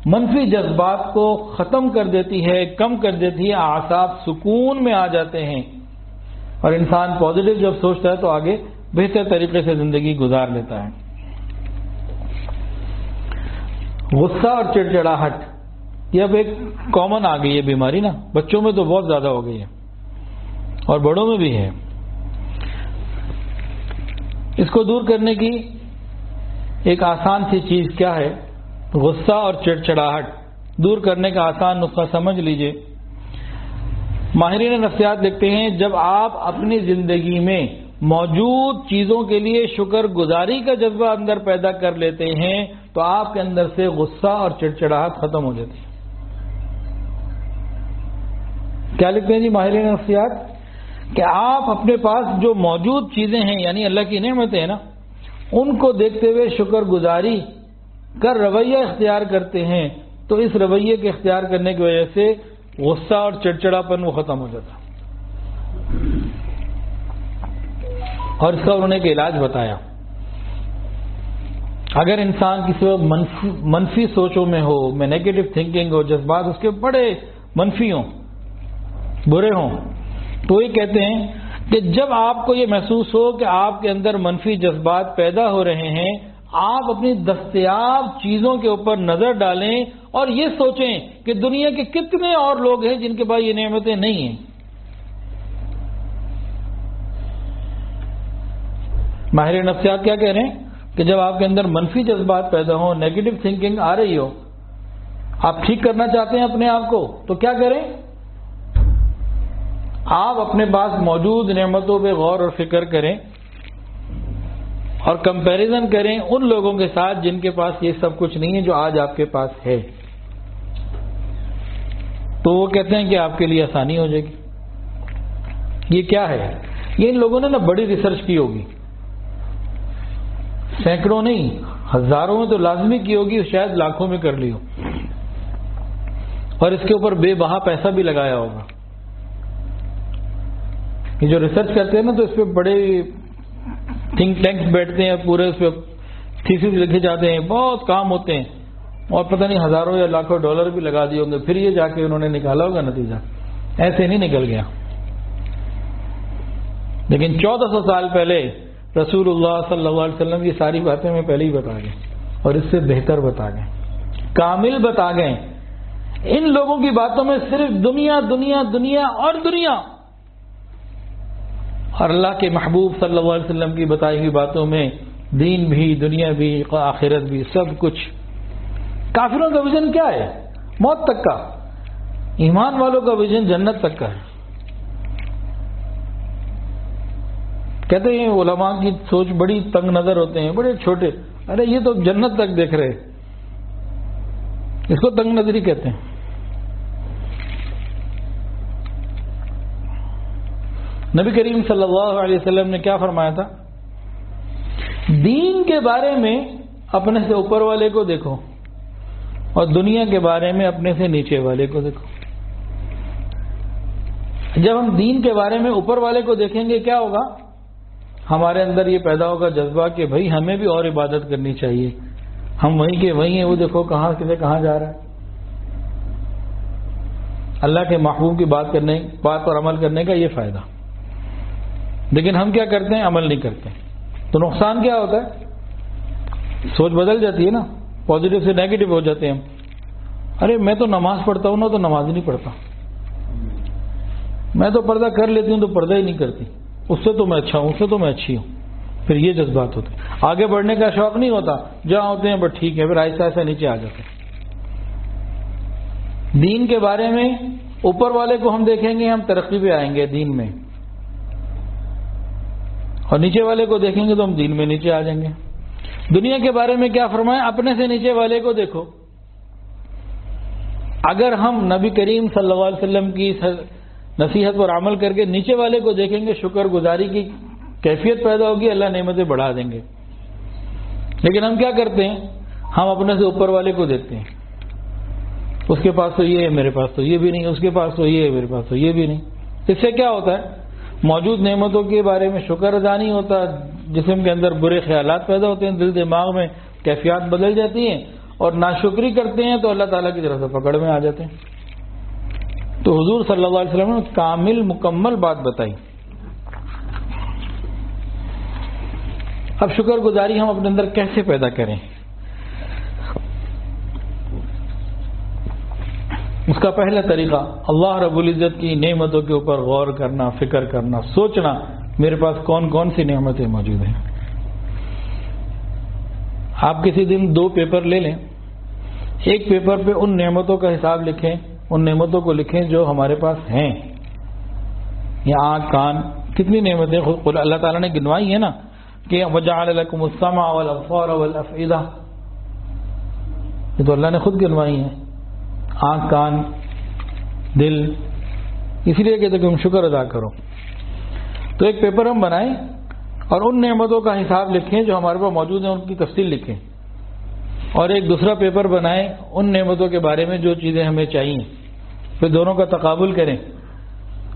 منفی جذبات کو ختم کر دیتی ہے، کم کر دیتی ہے، اعصاب سکون میں آ جاتے ہیں اور انسان پازیٹو جب سوچتا ہے تو آگے بہتر طریقے سے زندگی گزار لیتا ہے. غصہ اور چڑچڑاہٹ یہ اب ایک کامن آ گئی ہے بیماری نا، بچوں میں تو بہت زیادہ ہو گئی ہے اور بڑوں میں بھی ہے. اس کو دور کرنے کی ایک آسان سی چیز کیا ہے؟ غصہ اور چڑچڑاہٹ دور کرنے کا آسان نسخہ سمجھ لیجئے. ماہرین نفسیات لکھتے ہیں جب آپ اپنی زندگی میں موجود چیزوں کے لیے شکر گزاری کا جذبہ اندر پیدا کر لیتے ہیں تو آپ کے اندر سے غصہ اور چڑچڑاہٹ ختم ہو جاتی ہے. کیا لکھتے ہیں جی ماہرین نفسیات؟ کہ آپ اپنے پاس جو موجود چیزیں ہیں یعنی اللہ کی نعمتیں ہیں نا، ان کو دیکھتے ہوئے شکر گزاری کا رویہ اختیار کرتے ہیں تو اس رویے کے اختیار کرنے کی وجہ سے غصہ اور چڑچڑاپن وہ ختم ہو جاتا. اور اس کا انہوں نے ایک علاج بتایا. اگر انسان کسی وقت منفی سوچوں میں ہو، میں نیگیٹو تھنکنگ ہو، جذبات اس کے بڑے منفی ہوں، برے ہوں، تو یہ کہتے ہیں کہ جب آپ کو یہ محسوس ہو کہ آپ کے اندر منفی جذبات پیدا ہو رہے ہیں، آپ اپنی دستیاب چیزوں کے اوپر نظر ڈالیں اور یہ سوچیں کہ دنیا کے کتنے اور لوگ ہیں جن کے پاس یہ نعمتیں نہیں ہیں. ماہر نفسیات کیا کہہ رہے ہیں کہ جب آپ کے اندر منفی جذبات پیدا ہوں، نیگیٹو تھنکنگ آ رہی ہو، آپ ٹھیک کرنا چاہتے ہیں اپنے آپ کو، تو کیا کریں؟ آپ اپنے پاس موجود نعمتوں پہ غور اور فکر کریں اور کمپیریزن کریں ان لوگوں کے ساتھ جن کے پاس یہ سب کچھ نہیں ہے جو آج آپ کے پاس ہے. تو وہ کہتے ہیں کہ آپ کے لیے آسانی ہو جائے گی. یہ کیا ہے؟ یہ ان لوگوں نے نا بڑی ریسرچ کی ہوگی، سینکڑوں نہیں ہزاروں میں تو لازمی کی ہوگی، شاید لاکھوں میں کر لی ہو، اور اس کے اوپر بے بہا پیسہ بھی لگایا ہوگا. یہ جو ریسرچ کرتے ہیں نا تو اس پہ بڑے تھنک ٹینکس بیٹھتے ہیں، پورے اس پہ تھیسس لکھے جاتے ہیں، بہت کام ہوتے ہیں، اور پتہ نہیں ہزاروں یا لاکھوں ڈالر بھی لگا دیے ہوں گے، پھر یہ جا کے انہوں نے نکالا ہوگا نتیجہ. ایسے نہیں نکل گیا. لیکن 1400 سال پہلے رسول اللہ صلی اللہ علیہ وسلم یہ ساری باتیں میں پہلے ہی بتا گئے اور اس سے بہتر بتا گئے، کامل بتا گئے. ان لوگوں کی باتوں میں صرف دنیا دنیا دنیا اور دنیا، اور اللہ کے محبوب صلی اللہ علیہ وسلم کی بتائی ہوئی باتوں میں دین بھی، دنیا بھی، آخرت بھی، سب کچھ. کافروں کا ویژن کیا ہے؟ موت تک کا. ایمان والوں کا ویژن جنت تک کا ہے. کہتے ہیں علماء کی سوچ بڑی تنگ نظر ہوتے ہیں، بڑے چھوٹے. ارے یہ تو جنت تک دیکھ رہے، اس کو تنگ نظری کہتے ہیں. نبی کریم صلی اللہ علیہ وسلم نے کیا فرمایا تھا؟ دین کے بارے میں اپنے سے اوپر والے کو دیکھو اور دنیا کے بارے میں اپنے سے نیچے والے کو دیکھو. جب ہم دین کے بارے میں اوپر والے کو دیکھیں گے کیا ہوگا؟ ہمارے اندر یہ پیدا ہوگا جذبہ کہ بھائی ہمیں بھی اور عبادت کرنی چاہیے، ہم وہیں کے وہیں ہیں، وہ دیکھو کہاں سے کہاں جا رہا ہے. اللہ کے محبوب کی بات اور عمل کرنے کا یہ فائدہ. لیکن ہم کیا کرتے ہیں؟ عمل نہیں کرتے. تو نقصان کیا ہوتا ہے؟ سوچ بدل جاتی ہے نا، پازیٹو سے نیگیٹو ہو جاتے ہیں ہم. ارے میں تو نماز پڑھتا ہوں نا تو نماز ہی نہیں پڑھتا، میں تو پردہ کر لیتی ہوں تو پردہ ہی نہیں کرتی، اس سے تو میں اچھا ہوں، اس سے تو میں اچھی ہوں. پھر یہ جذبات ہوتے ہیں. آگے بڑھنے کا شوق نہیں ہوتا، جہاں ہوتے ہیں بس ٹھیک ہے، پھر آہستہ آہستہ نیچے آ جاتے ہیں. دین کے بارے میں اوپر والے کو ہم دیکھیں گے، ہم ترقی پہ آئیں گے دین میں، اور نیچے والے کو دیکھیں گے تو ہم دین میں نیچے آ جائیں گے. دنیا کے بارے میں کیا فرمایا؟ اپنے سے نیچے والے کو دیکھو. اگر ہم نبی کریم صلی اللہ علیہ وسلم کی نصیحت پر عمل کر کے نیچے والے کو دیکھیں گے، شکر گزاری کی کیفیت پیدا ہوگی، اللہ نعمتیں بڑھا دیں گے. لیکن ہم کیا کرتے ہیں؟ ہم اپنے سے اوپر والے کو دیکھتے ہیں، اس کے پاس تو یہ ہے، میرے پاس تو یہ بھی نہیں، اس کے پاس تو یہ ہے، میرے پاس تو یہ بھی نہیں. اس سے کیا ہوتا ہے؟ موجود نعمتوں کے بارے میں شکر ادا نہیں ہوتا، جسم کے اندر برے خیالات پیدا ہوتے ہیں، دل دماغ میں کیفیات بدل جاتی ہیں، اور ناشکری کرتے ہیں تو اللہ تعالیٰ کی طرف سے پکڑ میں آ جاتے ہیں۔ تو حضور صلی اللہ علیہ وسلم نے کامل مکمل بات بتائی۔ اب شکر گزاری ہم اپنے اندر کیسے پیدا کریں؟ اس کا پہلا طریقہ اللہ رب العزت کی نعمتوں کے اوپر غور کرنا، فکر کرنا، سوچنا میرے پاس کون کون سی نعمتیں موجود ہیں۔ آپ کسی دن 2 پیپر لے لیں، ایک پیپر پہ ان نعمتوں کا حساب لکھیں، ان نعمتوں کو لکھیں جو ہمارے پاس ہیں۔ یہ آنکھ، کان، کتنی نعمتیں خود اللہ تعالیٰ نے گنوائی ہیں نا، کہ وَجَعَلَ لَكُمُ السَّمْعَ وَالْأَبْصَارَ وَالْأَفْئِدَةَ، یہ تو اللہ نے خود گنوائی ہیں، آنکھ، کان، دل، اسی لیے کہتے کہ تم شکر ادا کرو۔ تو ایک پیپر ہم بنائیں اور ان نعمتوں کا حساب لکھیں جو ہمارے پاس موجود ہیں، ان کی تفصیل لکھیں، اور ایک دوسرا پیپر بنائیں ان نعمتوں کے بارے میں جو چیزیں ہمیں چاہیے، پھر دونوں کا تقابل کریں،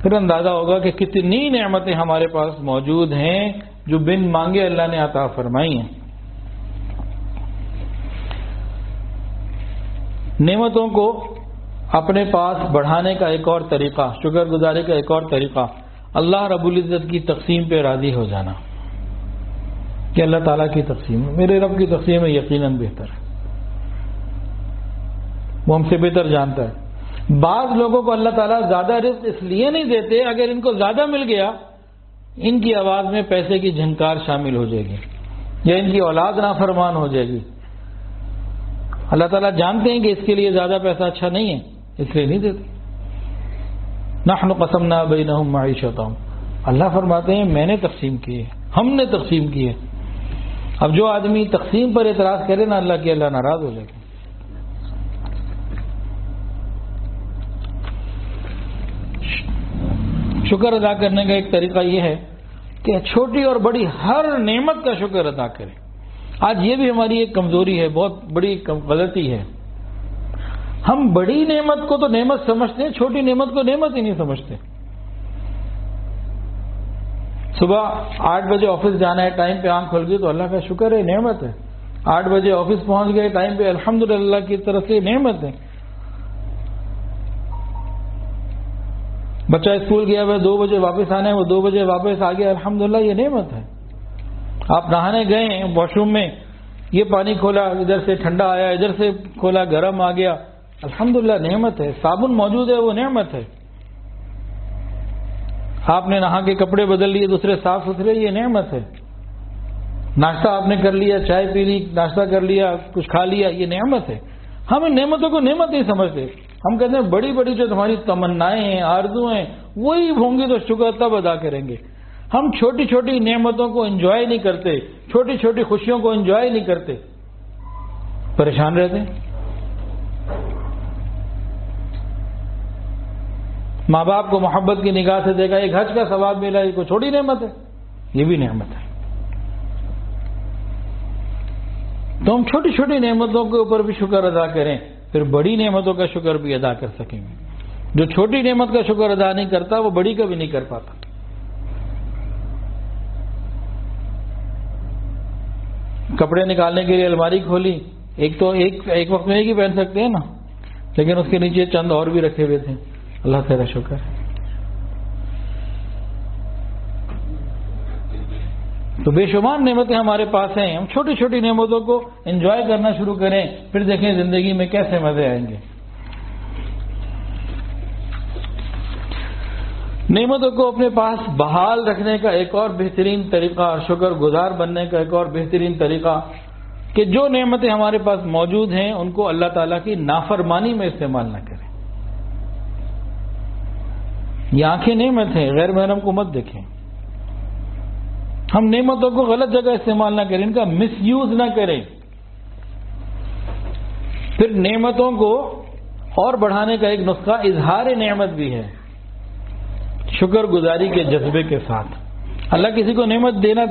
پھر اندازہ ہوگا کہ کتنی نعمتیں ہمارے پاس موجود ہیں جو بن مانگے اللہ نے عطا فرمائی ہیں۔ نعمتوں کو اپنے پاس بڑھانے کا ایک اور طریقہ، شکر گزاری کا ایک اور طریقہ، اللہ رب العزت کی تقسیم پہ راضی ہو جانا کہ اللہ تعالیٰ کی تقسیم ہے، میرے رب کی تقسیم ہے، یقیناً بہتر ہے، وہ ہم سے بہتر جانتا ہے۔ بعض لوگوں کو اللہ تعالیٰ زیادہ رزق اس لیے نہیں دیتے، اگر ان کو زیادہ مل گیا ان کی آواز میں پیسے کی جھنکار شامل ہو جائے گی یا ان کی اولاد نافرمان ہو جائے گی۔ اللہ تعالیٰ جانتے ہیں کہ اس کے لیے زیادہ پیسہ اچھا نہیں ہے، اس لیے نہیں دیتے۔ نحن قسمنا بینہم معیشتہم، اللہ فرماتے ہیں میں نے تقسیم کی ہے، ہم نے تقسیم کی ہے۔ اب جو آدمی تقسیم پر اعتراض کرے نا اللہ کی، اللہ ناراض ہو جائے گا۔ شکر ادا کرنے کا ایک طریقہ یہ ہے کہ چھوٹی اور بڑی ہر نعمت کا شکر ادا کریں۔ آج یہ بھی ہماری ایک کمزوری ہے، بہت بڑی غلطی ہے، ہم بڑی نعمت کو تو نعمت سمجھتے ہیں، چھوٹی نعمت کو نعمت ہی نہیں سمجھتے۔ صبح 8 بجے آفس جانا ہے، ٹائم پہ آنکھ کھل گئی تو اللہ کا شکر ہے، نعمت ہے۔ 8 بجے آفس پہنچ گئے ٹائم پہ، الحمدللہ کی طرف سے نعمت ہے۔ بچہ اسکول گیا ہوا 2 بجے واپس آنا ہے، وہ 2 بجے واپس آ گیا، الحمدللہ یہ نعمت ہے۔ آپ نہانے گئے ہیں واش روم میں، یہ پانی کھولا ادھر سے ٹھنڈا آیا، ادھر سے کھولا گرم آ گیا، الحمدللہ نعمت ہے۔ صابن موجود ہے، وہ نعمت ہے۔ آپ نے نہا کے کپڑے بدل لیے دوسرے صاف ستھرے، یہ نعمت ہے۔ ناشتہ آپ نے کر لیا، چائے پی لی، ناشتہ کر لیا، کچھ کھا لیا، یہ نعمت ہے۔ ہم ان نعمتوں کو نعمت نہیں سمجھتے، ہم کہتے ہیں بڑی بڑی جو تمہاری تمنائیں ہیں، آرزویں ہیں، وہی ہوں گی تو شکر تب ادا کریں گے۔ ہم چھوٹی چھوٹی نعمتوں کو انجوائے نہیں کرتے، چھوٹی چھوٹی خوشیوں کو انجوائے نہیں کرتے، پریشان رہتے ہیں۔ ماں باپ کو محبت کی نگاہ سے دیکھا، ایک حج کا ثواب ملا، یہ کوئی چھوٹی نعمت ہے؟ یہ بھی نعمت ہے۔ تو ہم چھوٹی چھوٹی نعمتوں کے اوپر بھی شکر ادا کریں، پھر بڑی نعمتوں کا شکر بھی ادا کر سکیں گے۔ جو چھوٹی نعمت کا شکر ادا نہیں کرتا وہ بڑی کا بھی نہیں کر پاتا۔ کپڑے نکالنے کے لیے الماری کھولی، ایک وقت میں ایک ہی پہن سکتے ہیں نا، لیکن اس کے نیچے چند اور بھی رکھے ہوئے تھے، اللہ تیرا شکر ہے۔ تو بے شمار نعمتیں ہمارے پاس ہیں، ہم چھوٹی چھوٹی نعمتوں کو انجوائے کرنا شروع کریں، پھر دیکھیں زندگی میں کیسے مزے آئیں گے۔ نعمتوں کو اپنے پاس بحال رکھنے کا ایک اور بہترین طریقہ، اور شکر گزار بننے کا ایک اور بہترین طریقہ، کہ جو نعمتیں ہمارے پاس موجود ہیں ان کو اللہ تعالیٰ کی نافرمانی میں استعمال نہ کریں۔ یہ آنکھیں نعمت ہیں، غیر محرم کو مت دیکھیں۔ ہم نعمتوں کو غلط جگہ استعمال نہ کریں، ان کا مس یوز نہ کریں۔ پھر نعمتوں کو اور بڑھانے کا ایک نسخہ اظہار نعمت بھی ہے، شکر گزاری کے جذبے کے ساتھ۔ اللہ کسی کو نعمت دینا،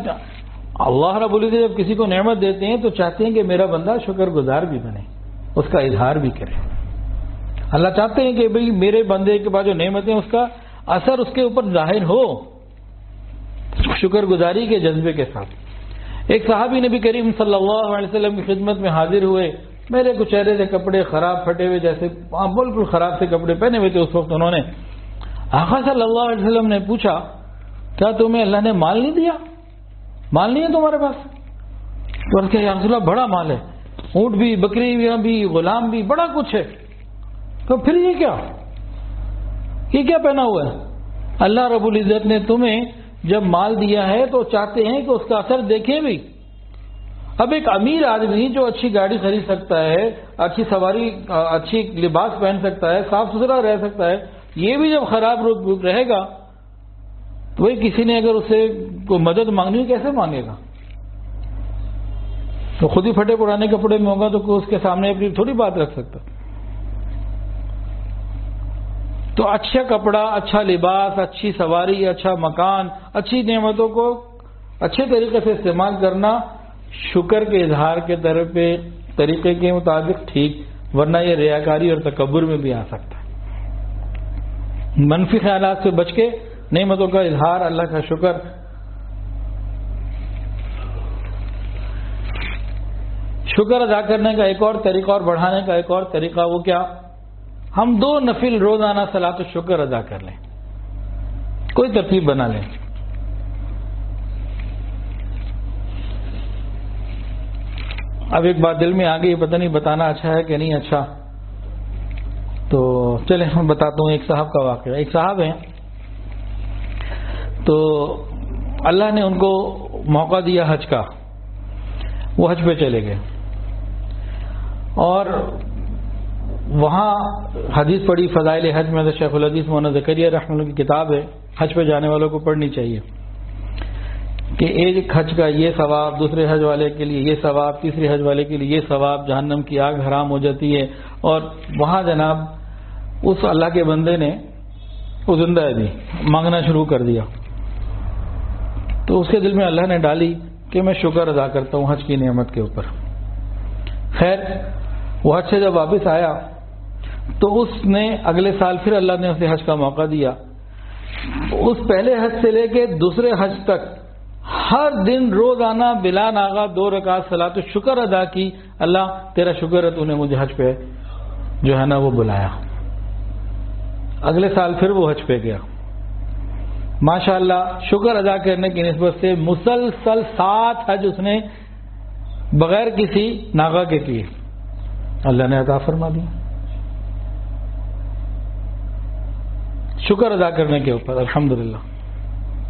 اللہ رب العزت جب کسی کو نعمت دیتے ہیں تو چاہتے ہیں کہ میرا بندہ شکر گزار بھی بنے، اس کا اظہار بھی کرے۔ اللہ چاہتے ہیں کہ بھئی میرے بندے کے پاس جو نعمتیں اس کا اثر اس کے اوپر ظاہر ہو، شکر گزاری کے جذبے کے ساتھ. ایک صحابی نبی کریم صلی اللہ علیہ وسلم کی خدمت میں حاضر ہوئے. میرے کو چہرے سے کپڑے خراب پھٹے ہوئے, جیسے بالکل خراب سے کپڑے پہنے ہوئے تھے. اس وقت انہوں نے آقا صلی اللہ علیہ وسلم نے پوچھا, کیا تمہیں اللہ نے مال نہیں دیا؟ مال نہیں ہے تمہارے پاس؟ تو اس کے یا رسول اللہ بڑا مال ہے, اونٹ بھی, بکری بھی, غلام بھی, بڑا کچھ ہے. تو پھر یہ کیا پہنا ہوا ہے؟ اللہ رب العزت نے تمہیں جب مال دیا ہے تو چاہتے ہیں کہ اس کا اثر دیکھیں بھی. اب ایک امیر آدمی جو اچھی گاڑی خرید سکتا ہے, اچھی سواری, اچھی لباس پہن سکتا ہے, صاف ستھرا رہ سکتا ہے, یہ بھی جب خراب رہے گا تو وہی کسی نے اگر اسے کوئی مدد مانگنی ہو کیسے مانگے گا؟ تو خود ہی پھٹے پرانے کپڑے میں ہوگا تو کوئی اس کے سامنے اپنی تھوڑی بات رکھ سکتا. تو اچھا کپڑا, اچھا لباس, اچھی سواری, اچھا مکان, اچھی نعمتوں کو اچھے طریقے سے استعمال کرنا شکر کے اظہار کے طریقے کے مطابق ٹھیک, ورنہ یہ ریاکاری اور تکبر میں بھی آ سکتا ہے. منفی خیالات سے بچ کے نعمتوں کا اظہار, اللہ کا شکر. شکر ادا کرنے کا ایک اور طریقہ اور بڑھانے کا ایک اور طریقہ, وہ کیا؟ ہم 2 نفل روزانہ صلاۃ الشکر ادا کر لیں, کوئی ترتیب بنا لیں. اب ایک بات دل میں آ گئی, پتہ نہیں بتانا اچھا ہے کہ نہیں اچھا, تو چلیں میں بتاتا ہوں. ایک صاحب کا واقعہ. ایک صاحب ہیں, تو اللہ نے ان کو موقع دیا حج کا, وہ حج پہ چلے گئے اور وہاں حدیث پڑھی فضائل حج میں. شیخ الحدیث مولانا زکریا رحمہ اللہ کی کتاب ہے, حج پہ جانے والوں کو پڑھنی چاہیے کہ ایک حج کا یہ ثواب, دوسرے حج والے کے لیے یہ ثواب, تیسرے حج والے کے لیے یہ ثواب, جہنم کی آگ حرام ہو جاتی ہے. اور وہاں جناب اس اللہ کے بندے نے وہ زندہ ہے مانگنا شروع کر دیا. تو اس کے دل میں اللہ نے ڈالی کہ میں شکر ادا کرتا ہوں حج کی نعمت کے اوپر. خیر وہ حج سے جب واپس آیا تو اس نے اگلے سال پھر اللہ نے اسے حج کا موقع دیا. اس پہلے حج سے لے کے دوسرے حج تک ہر دن روزانہ بلا ناغہ 2 رکعت صلاۃ الشکر ادا کی. اللہ تیرا شکر ہے تو نے مجھے حج پہ جو ہے نا وہ بلایا. اگلے سال پھر وہ حج پہ گیا. ماشاءاللہ شکر ادا کرنے کی نسبت سے مسلسل 7 حج اس نے بغیر کسی ناغہ کے کیے. اللہ نے عطا فرما دیا. شکر ادا کرنے کے اوپر الحمدللہ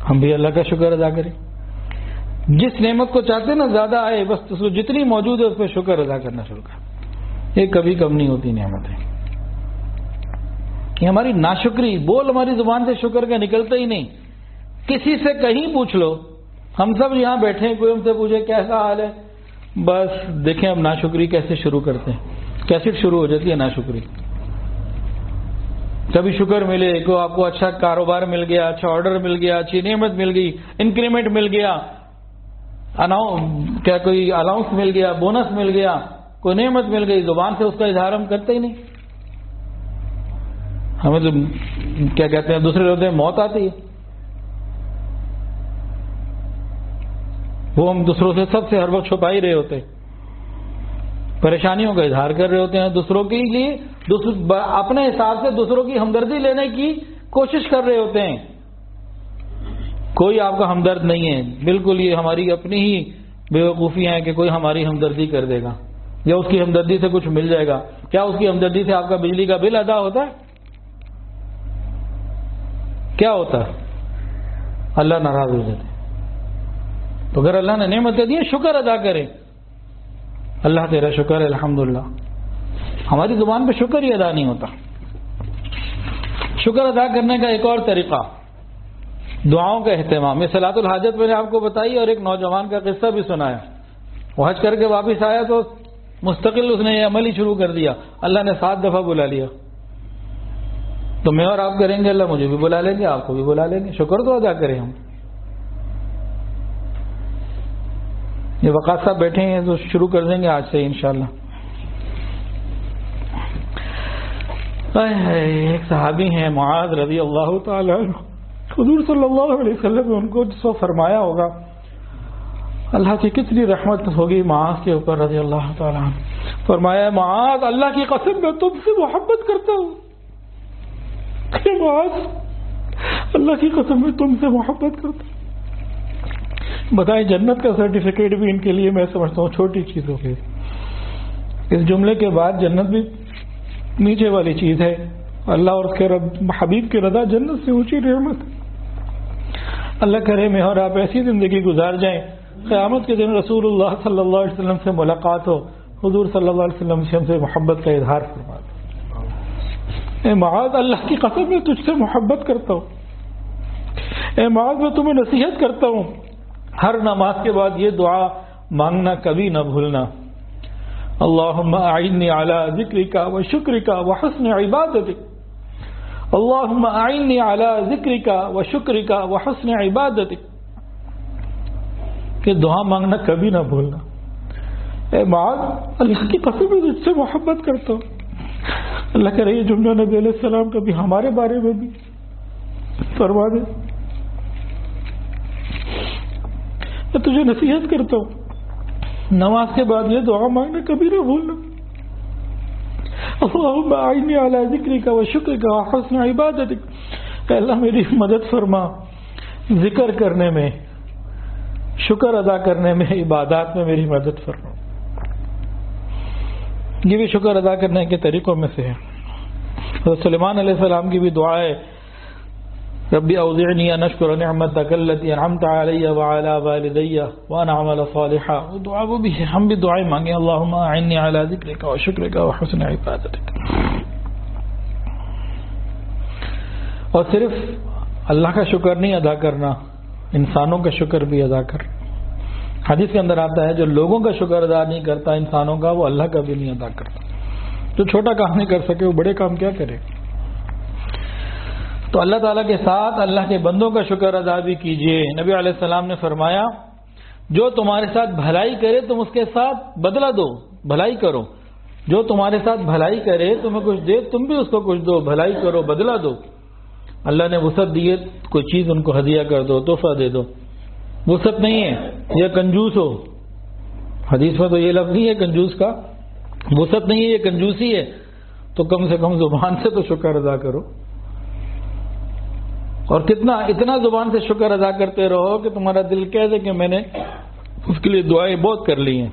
ہم بھی اللہ کا شکر ادا کریں. جس نعمت کو چاہتے ہیں نا زیادہ آئے, بس اس کو جتنی موجود ہے اس پہ شکر ادا کرنا شروع کریں. یہ کبھی کم نہیں ہوتی نعمتیں. یہ ہماری ناشکری, بول ہماری زبان سے شکر کا نکلتا ہی نہیں. کسی سے کہیں پوچھ لو, ہم سب یہاں بیٹھے ہیں, کوئی ہم سے پوچھے کیسا حال ہے, بس دیکھیں اب ناشکری کیسے شروع کرتے ہیں, کیسے شروع ہو جاتی ہے ناشکری. کبھی شکر ملے کو آپ کو اچھا کاروبار مل گیا, اچھا آرڈر مل گیا, اچھی نعمت مل گئی, انکریمنٹ مل گیا, کیا کوئی الاؤنس مل گیا, بونس مل گیا, کوئی نعمت مل گئی, زبان سے اس کا اظہار ہم کرتے ہی نہیں. ہمیں تو کیا کہتے ہیں دوسرے ہوتے ہیں موت آتی ہے, وہ ہم دوسروں سے سب سے ہر وقت چھپا ہی رہے ہوتے ہیں, پریشانیوں کا اظہار کر رہے ہوتے ہیں دوسروں کے لیے, اپنے حساب سے دوسروں کی ہمدردی لینے کی کوشش کر رہے ہوتے ہیں. کوئی آپ کا ہمدرد نہیں ہے, بالکل یہ ہماری اپنی ہی بیوقوفیاں ہیں کہ کوئی ہماری ہمدردی کر دے گا یا اس کی ہمدردی سے کچھ مل جائے گا. کیا اس کی ہمدردی سے آپ کا بجلی کا بل ادا ہوتا ہے؟ کیا ہوتا ہے؟ اللہ ناراض ہو جاتے. تو اگر اللہ نے نعمتیں دی شکر ادا کریں. اللہ تیرا شکر ہے الحمدللہ. ہماری زبان پہ شکر ہی ادا نہیں ہوتا. شکر ادا کرنے کا ایک اور طریقہ دعاؤں کا اہتمام. یہ صلاۃ الحاجت میں نے آپ کو بتائی اور ایک نوجوان کا قصہ بھی سنایا. وہ حج کر کے واپس آیا تو مستقل اس نے یہ عمل ہی شروع کر دیا. اللہ نے 7 دفعہ بلا لیا. تو میں اور آپ کریں گے, اللہ مجھے بھی بلا لیں گے, آپ کو بھی بلا لیں گے. شکر تو ادا کریں ہم. یہ وقاص صاحب بیٹھے ہیں تو شروع کر دیں گے آج سے انشاءاللہ. ایک صحابی ہیں معاذ رضی اللہ تعالی عنہ, حضور صلی اللہ علیہ وسلم نے ان کو جس وقت فرمایا ہوگا اللہ کی کتنی رحمت ہوگی معاذ کے اوپر رضی اللہ تعالیٰ عنہ، فرمایا معاذ اللہ کی قسم میں تم سے محبت کرتا ہوں، کہ معاذ اللہ کی قسم میں تم سے محبت کرتا ہوں۔ بتائیں جنت کا سرٹیفکیٹ بھی ان کے لیے میں سمجھتا ہوں چھوٹی چیز ہو گئی۔ اس جملے کے بعد جنت بھی نیچے والی چیز ہے، اللہ اور اس کے رب حبیب کی رضا جنت سے اونچی نعمت۔ اللہ کرے میں اور آپ ایسی زندگی گزار جائیں قیامت کے دن رسول اللہ صلی اللہ علیہ وسلم سے ملاقات ہو، حضور صلی اللہ علیہ وسلم سے ہم سے محبت کا اظہار فرما دیں، اے معاذ اللہ کی قسم میں تجھ سے محبت کرتا ہوں، اے معاذ میں تمہیں نصیحت کرتا ہوں ہر نماز کے بعد یہ دعا مانگنا کبھی نہ بھولنا، اللہم اعنی علی ذکرک و شکرک و حسن عبادتک، اللہم اعنی علی ذکرک و شکرک و حسن عبادتک، کہ دعا مانگنا کبھی نہ بھولنا۔ اے معاذ اللہ کی قسم میں تجھ سے محبت کرتا ہوں۔ اللہ کرے یہ جملہ نبی علیہ السلام کبھی ہمارے بارے میں بھی فرما دے۔ میں تجھے نصیحت کرتا ہوں نماز کے بعد یہ دعا مانگنا کبھی نہ بھولنا، اللہم اعنی علی ذکرک و شکرک و حسن عبادتک، اے اللہ میری مدد فرما ذکر کرنے میں، شکر ادا کرنے میں، عبادات میں میری مدد فرما۔ یہ بھی شکر ادا کرنے کے طریقوں میں سے ہے۔ حضرت سلیمان علیہ السلام کی بھی دعا ہے ربی اوزعنی ان اشکر نعمتک التی انعمت علی وعلی والدی وان اعمل صالحا، وہ دعا وہ بھی ہے، ہم بھی دعائیں مانگیں اللہم اعنی علی ذکرک و شکرک و حسن عبادتک۔ اور صرف اللہ کا شکر نہیں ادا کرنا، انسانوں کا شکر بھی ادا کر۔ حدیث کے اندر آتا ہے جو لوگوں کا شکر ادا نہیں کرتا انسانوں کا، وہ اللہ کا بھی نہیں ادا کرتا۔ جو چھوٹا کام نہیں کر سکے وہ بڑے کام کیا کرے؟ تو اللہ تعالیٰ کے ساتھ اللہ کے بندوں کا شکر ادا بھی کیجئے۔ نبی علیہ السلام نے فرمایا جو تمہارے ساتھ بھلائی کرے تم اس کے ساتھ بدلہ دو، بھلائی کرو، جو تمہارے ساتھ بھلائی کرے تمہیں کچھ دے تم بھی اس کو کچھ دو، بھلائی کرو، بدلہ دو۔ اللہ نے وسعت دی ہے، کوئی چیز ان کو ہدیہ کر دو، تحفہ دے دو۔ وسعت نہیں ہے یہ کنجوس ہو، حدیث میں تو یہ لفظ نہیں ہے کنجوس کا، وسعت نہیں ہے یہ کنجوسی ہے، تو کم سے کم زبان سے تو شکر ادا کرو۔ اور اتنا زبان سے شکر ادا کرتے رہو کہ تمہارا دل کہہ دے کہ میں نے اس کے لیے دعائیں بہت کر لی ہیں،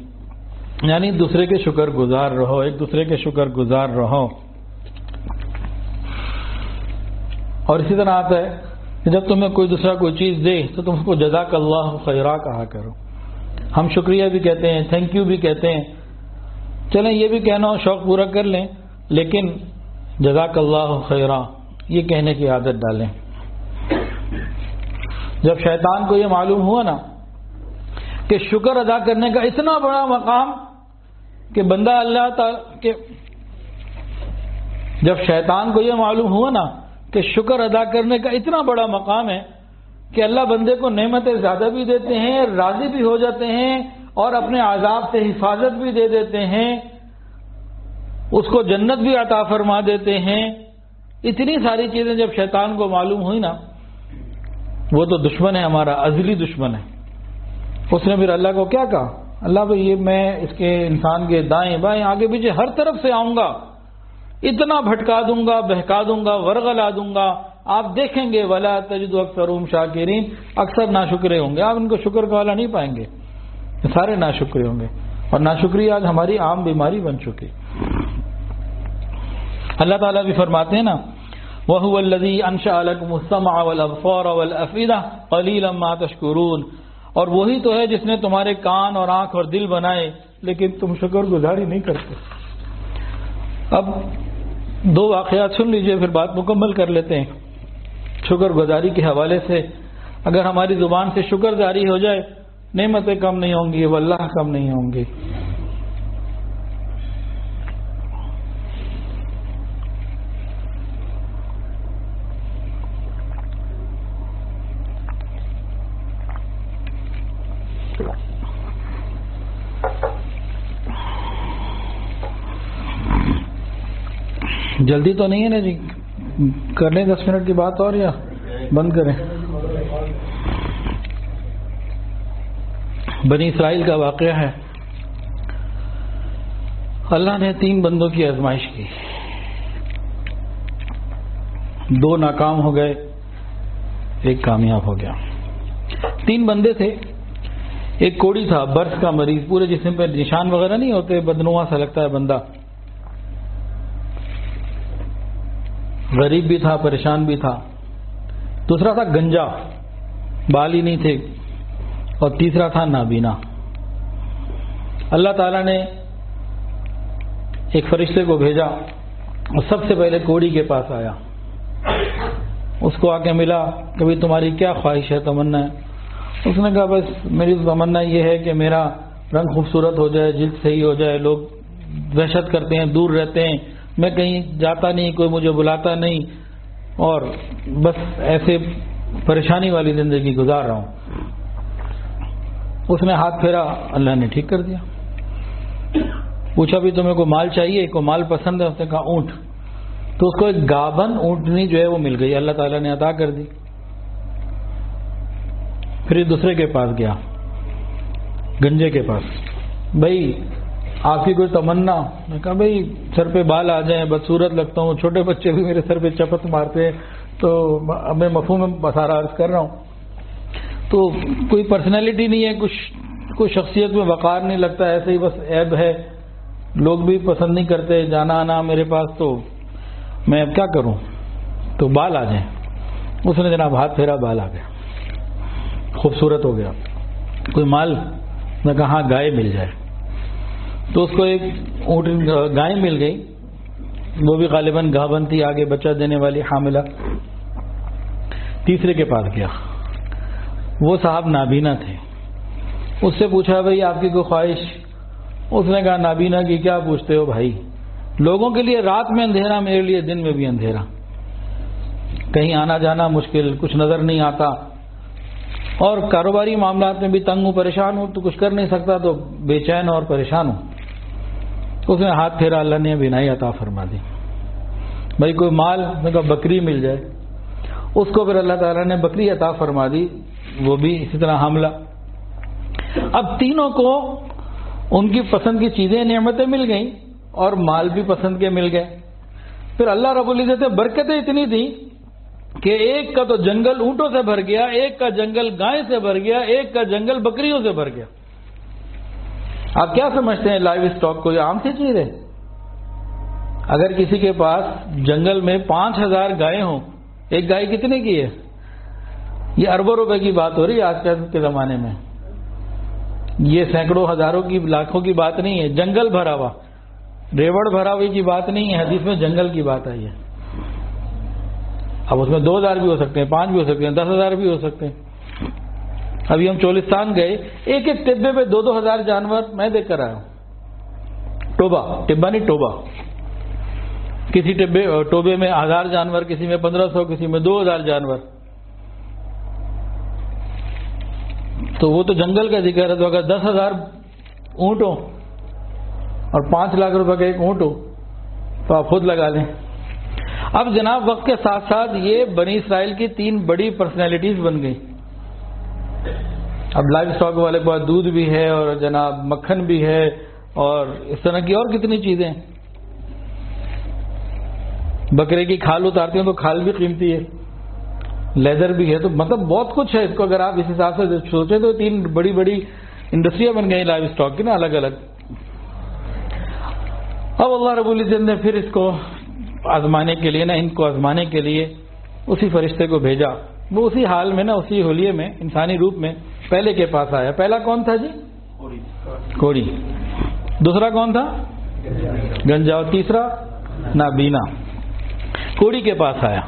یعنی دوسرے کے شکر گزار رہو، ایک دوسرے کے شکر گزار رہو۔ اور اسی طرح آتا ہے کہ جب تمہیں کوئی دوسرا کوئی چیز دے تو تم اس کو جزاک اللہ خیرا کہا کرو۔ ہم شکریہ بھی کہتے ہیں، تھینک یو بھی کہتے ہیں، چلیں یہ بھی کہنا ہو شوق پورا کر لیں، لیکن جزاک اللہ خیرا یہ کہنے کی عادت ڈالیں۔ جب شیطان کو یہ معلوم ہوا نا کہ شکر ادا کرنے کا اتنا بڑا مقام کہ بندہ اللہ تعالی کے، جب شیطان کو یہ معلوم ہوا نا کہ شکر ادا کرنے کا اتنا بڑا مقام ہے کہ اللہ بندے کو نعمتیں زیادہ بھی دیتے ہیں، راضی بھی ہو جاتے ہیں، اور اپنے عذاب سے حفاظت بھی دے دیتے ہیں، اس کو جنت بھی عطا فرما دیتے ہیں۔ اتنی ساری چیزیں جب شیطان کو معلوم ہوئی نا، وہ تو دشمن ہے ہمارا، ازلی دشمن ہے، اس نے پھر اللہ کو کیا کہا، اللہ بھائی یہ میں اس کے انسان کے دائیں بائیں آگے پیچھے ہر طرف سے آؤں گا، اتنا بھٹکا دوں گا، بہکا دوں گا، ورغلا دوں گا، آپ دیکھیں گے ولا تجد اکثرهم شاکرین، اکثر ناشکرے ہوں گے، آپ ان کو شکر کا والا نہیں پائیں گے، سارے ناشکرے ہوں گے۔ اور ناشکری آج ہماری عام بیماری بن چکی۔ اللہ تعالیٰ بھی فرماتے ہیں نا وَهُوَ الَّذِي أَنشَأَ لَكُمُ السَّمْعَ وَالْأَبْصَارَ وَالْأَفْئِدَةَ قَلِيلًا مَا تَشْكُرُونَ، اور وہی تو ہے جس نے تمہارے کان اور آنکھ اور دل بنائے، لیکن تم شکر گزاری نہیں کرتے۔ اب دو واقعات سن لیجئے پھر بات مکمل کر لیتے ہیں۔ شکر گزاری کے حوالے سے اگر ہماری زبان سے شکر جاری ہو جائے، نعمتیں کم نہیں ہوں گی، واللہ کم نہیں ہوں گی۔ جلدی تو نہیں ہے نا جی، کر لیں 10 منٹ کی بات اور یا بند کریں. بنی اسرائیل کا واقعہ ہے. اللہ نے 3 بندوں کی آزمائش کی. 2 ناکام ہو گئے, 1 کامیاب ہو گیا. 3 بندے تھے. ایک کوڑی تھا, برس کا مریض, پورے جسم پہ نشان وغیرہ نہیں ہوتے, بدنما سا لگتا ہے بندہ. غریب بھی تھا, پریشان بھی تھا. دوسرا تھا گنجا, بال ہی نہیں تھے. اور تیسرا تھا نابینا. اللہ تعالیٰ نے ایک فرشتے کو بھیجا اور سب سے پہلے کوڑی کے پاس آیا. اس کو آ کے ملا کہ بھئی تمہاری کیا خواہش ہے, تمنا ہے؟ اس نے کہا بس میری تمنا یہ ہے کہ میرا رنگ خوبصورت ہو جائے, جلد صحیح ہو جائے. لوگ وحشت کرتے ہیں, دور رہتے ہیں, میں کہیں جاتا نہیں, کوئی مجھے بلاتا نہیں, اور بس ایسے پریشانی والی زندگی گزار رہا ہوں. اس نے ہاتھ پھیرا, اللہ نے ٹھیک کر دیا. پوچھا بھی تمہیں کوئی مال چاہیے, کوئی مال پسند ہے؟ اس نے کہا اونٹ. تو اس کو ایک گابن اونٹنی جو ہے وہ مل گئی, اللہ تعالیٰ نے عطا کر دی. پھر یہ دوسرے کے پاس گیا, گنجے کے پاس. بھائی آپ کی کوئی تمنا؟ میں کہا بھئی سر پہ بال آ جائیں, بدصورت لگتا ہوں, چھوٹے بچے بھی میرے سر پہ چپت مارتے ہیں, تو میں مفہوم میں بسارا عرض کر رہا ہوں. تو کوئی پرسنالٹی نہیں ہے, کوئی شخصیت میں وقار نہیں لگتا, ایسے ہی بس عیب ہے, لوگ بھی پسند نہیں کرتے جانا آنا میرے پاس, تو میں اب کیا کروں؟ تو بال آ جائیں. اس نے جناب ہاتھ پھیرا, بال آ گیا, خوبصورت ہو گیا. کوئی مال؟ میں کہا ہاں گائے مل جائے. تو اس کو ایک اونٹ گائے مل گئی, وہ بھی غالباً گابن تھی, آگے بچہ دینے والی, حاملہ. تیسرے کے پاس گیا, وہ صاحب نابینا تھے. اس سے پوچھا بھئی آپ کی کوئی خواہش؟ اس نے کہا نابینا کی کیا پوچھتے ہو بھائی, لوگوں کے لیے رات میں اندھیرا, میرے لیے دن میں بھی اندھیرا, کہیں آنا جانا مشکل, کچھ نظر نہیں آتا, اور کاروباری معاملات میں بھی تنگ ہوں, پریشان ہوں, تو کچھ کر نہیں سکتا, تو بے چین اور پریشان ہوں. اس نے ہاتھ پھیرا, اللہ نے بینائی عطا فرما دی. بھائی کوئی مال؟ میں کہا بکری مل جائے. اس کو پھر اللہ تعالیٰ نے بکری عطا فرما دی, وہ بھی اسی طرح حاملہ. اب تینوں کو ان کی پسند کی چیزیں, نعمتیں مل گئیں, اور مال بھی پسند کے مل گئے. پھر اللہ رب العزت نے برکتیں اتنی دی کہ ایک کا تو جنگل اونٹوں سے بھر گیا, ایک کا جنگل گائے سے بھر گیا, ایک کا جنگل بکریوں سے بھر گیا. آپ کیا سمجھتے ہیں لائیو اسٹاک کو, یہ عام سی چیز ہے؟ اگر کسی کے پاس جنگل میں 5000 گائے ہوں, ایک گائے کتنے کی ہے؟ یہ اربوں روپے کی بات ہو رہی ہے آج کل کے زمانے میں. یہ سینکڑوں ہزاروں کی, لاکھوں کی بات نہیں ہے. جنگل بھرا ہوا, ریوڑ بھرا ہوئی کی بات نہیں ہے, حدیث میں جنگل کی بات آئی ہے. اب اس میں 2000 بھی ہو سکتے ہیں, 5 بھی ہو سکتے ہیں, 10,000 بھی ہو سکتے ہیں. ابھی ہم چولستان گئے, ایک ایک ٹبے پہ 2-2 ہزار جانور میں دیکھ کر آیا ہوں. ٹبا نہیں ٹوبا. کسی ٹوبے میں 1000 جانور, کسی میں 1500, کسی میں 2000 جانور. تو وہ تو جنگل کا ذکر ہے. تو اگر 10,000 اونٹ ہو اور 5 لاکھ روپے کا ایک اونٹ ہو, تو آپ خود لگا لیں. اب جناب وقت کے ساتھ ساتھ یہ بنی اسرائیل کی 3 بڑی پرسنالٹیز بن گئی. اب لائیو اسٹاک والے کے پاس دودھ بھی ہے, اور جناب مکھن بھی ہے, اور اس طرح کی اور کتنی چیزیں. بکرے کی کھال اتارتے ہیں تو کھال بھی قیمتی ہے, لیدر بھی ہے, تو مطلب بہت کچھ ہے. اس کو اگر آپ اس حساب سے سوچیں تو 3 بڑی بڑی انڈسٹریاں بن گئی لائیو اسٹاک کی نا, الگ الگ. اب اللہ رب العزت نے پھر اس کو آزمانے کے لیے, ان کو آزمانے کے لیے اسی فرشتے کو بھیجا. وہ اسی حال میں, اسی حلیے میں, انسانی روپ میں پہلے کے پاس آیا. پہلا کون تھا جی؟ کوڑی. دوسرا کون تھا؟ گنجا. اور تیسرا نابینا. کوڑی کے پاس آیا.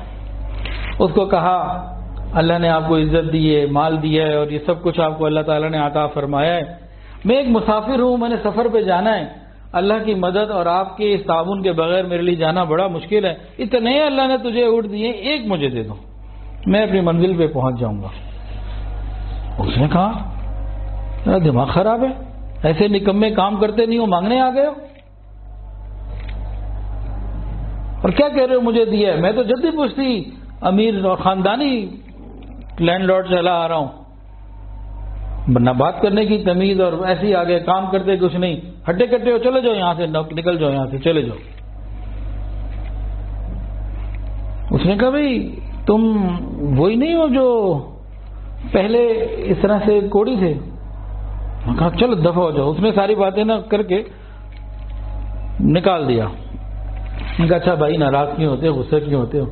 اس کو کہا اللہ نے آپ کو عزت دی ہے, مال دیا ہے, اور یہ سب کچھ آپ کو اللہ تعالیٰ نے عطا فرمایا ہے. میں ایک مسافر ہوں, میں نے سفر پہ جانا ہے. اللہ کی مدد اور آپ کے اس تعاون کے بغیر میرے لیے جانا بڑا مشکل ہے. اتنے اللہ نے تجھے اونٹ دیے, ایک مجھے دے دو, میں اپنی منزل پہ پہنچ جاؤں گا. اس نے کہا میرا دماغ خراب ہے, ایسے نکمے کام کرتے نہیں ہو, مانگنے آ گئے ہو, اور کیا کہہ رہے ہو مجھے دیا ہے؟ میں تو جلدی پوچھتی, امیر اور خاندانی لینڈ لارڈ چلا آ رہا ہوں، نہ بات کرنے کی تمیز، اور ایسے ہی آگے کام کرتے کچھ نہیں، ہٹے کٹے ہو، چلے جاؤ یہاں سے، نکل جاؤ یہاں سے، چلے جاؤ۔ اس نے کہا بھائی تم وہی نہیں ہو جو پہلے اس طرح سے کوڑی تھے؟ کہا چلو دفع ہو جاؤ۔ اس نے ساری باتیں نہ کر کے نکال دیا۔ کہا اچھا بھائی ناراض کیوں ہوتے ہو، غصے کیوں ہوتے ہو؟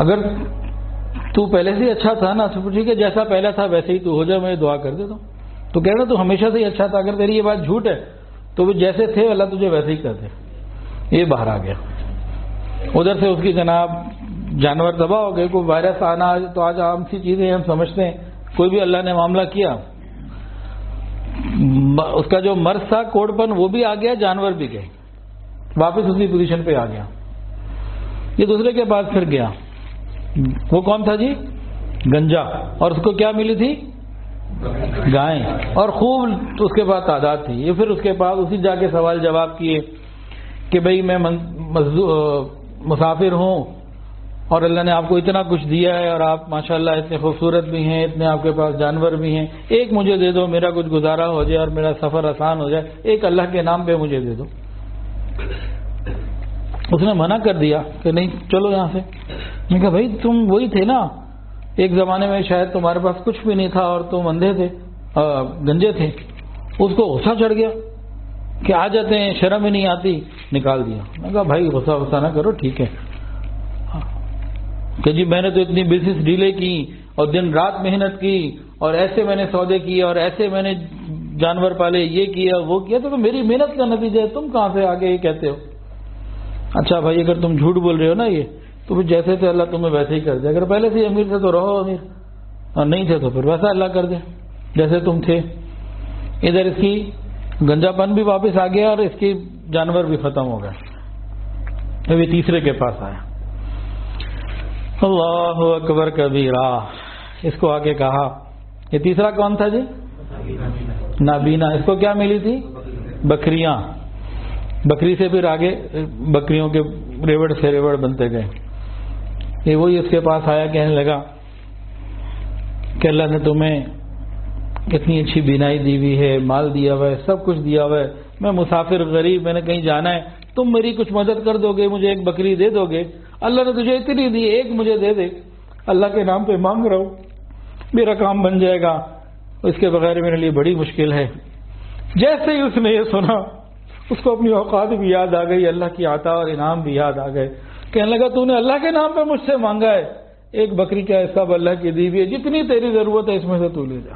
اگر تو پہلے سے ہی اچھا تھا نا تو ٹھیک ہے، جیسا پہلا تھا ویسے ہی تو ہو جائے، میں دعا کر دیتا ہوں۔ تو کہہ رہا تو ہمیشہ سے ہی اچھا تھا، اگر تیری یہ بات جھوٹ ہے تو وہ جیسے تھے اللہ تجھے ویسے ہی کر دے۔ یہ باہر آ گیا۔ ادھر سے اس کی جناب جانور تباہ ہو گئے۔ کوئی وائرس آنا تو آج عام سی چیزیں ہم سمجھتے ہیں، کوئی بھی اللہ نے معاملہ کیا، اس کا جو مرض تھا کوڑ پن وہ بھی آ گیا، جانور بھی گئے، واپس اسی پوزیشن پہ آ گیا۔ یہ دوسرے کے پاس پھر گیا، وہ کون تھا جی؟ گنجا، اور اس کو کیا ملی تھی؟ گائیں، اور خوب اس کے پاس تعداد تھی۔ یہ پھر اس کے پاس اسی جا کے سوال جواب کیے کہ بھئی میں مسافر ہوں اور اللہ نے آپ کو اتنا کچھ دیا ہے، اور آپ ماشاءاللہ اتنے خوبصورت بھی ہیں، اتنے آپ کے پاس جانور بھی ہیں، ایک مجھے دے دو، میرا کچھ گزارا ہو جائے اور میرا سفر آسان ہو جائے، ایک اللہ کے نام پہ مجھے دے دو۔ اس نے منع کر دیا کہ نہیں چلو یہاں سے۔ میں کہا بھائی تم وہی تھے نا، ایک زمانے میں شاید تمہارے پاس کچھ بھی نہیں تھا اور تم اندھے تھے، گنجے تھے۔ اس کو غصہ چڑھ گیا کہ آ جاتے ہیں، شرم ہی نہیں آتی، نکال دیا۔ میں کہا بھائی غصہ نہ کرو، ٹھیک ہے کہ جی میں نے تو اتنی بزنس ڈیلیں کی اور دن رات محنت کی اور ایسے میں نے سودے کیے اور ایسے میں نے جانور پالے، یہ کیا وہ کیا، تو میری محنت کا نتیجہ ہے، تم کہاں سے آگے یہ کہتے ہو؟ اچھا بھائی اگر تم جھوٹ بول رہے ہو نا یہ تو پھر جیسے تھے اللہ تمہیں ویسے ہی کر دے، اگر پہلے سے امیر تھے تو رہو امیر، اور نہیں تھے تو پھر ویسا اللہ کر دے جیسے تم تھے۔ ادھر اس کی گنجا پن بھی واپس آ گیا اور اس کی جانور بھی ختم ہو گئے۔ ابھی تیسرے کے پاس آیا، اللہ اکبر کبیرہ، اس کو آگے کہا، یہ تیسرا کون تھا جی؟ نابینا۔ اس کو کیا ملی تھی؟ بکریاں۔ بکری سے پھر آگے بکریوں کے ریوڑ سے ریوڑ بنتے گئے۔ یہ وہی اس کے پاس آیا، کہنے لگا کہ اللہ نے تمہیں اتنی اچھی بینائی دی ہوئی ہے، مال دیا ہوا ہے، سب کچھ دیا ہوا ہے، میں مسافر غریب، میں نے کہیں جانا ہے، تم میری کچھ مدد کر دو گے، مجھے ایک بکری دے دو گے، اللہ نے تجھے اتنی دی، ایک مجھے دے دے، اللہ کے نام پہ مانگ رہا ہوں، میرا کام بن جائے گا، اس کے بغیر میرے لیے بڑی مشکل ہے۔ جیسے ہی اس نے یہ سنا اس کو اپنی اوقات بھی یاد آ گئی، اللہ کی عطا اور انعام بھی یاد آ گئے۔ کہنے لگا تو نے اللہ کے نام پہ مجھ سے مانگا ہے، ایک بکری کا حصہ اللہ کی دی ہوئی ہے، جتنی تیری ضرورت ہے اس میں سے تو لے جا۔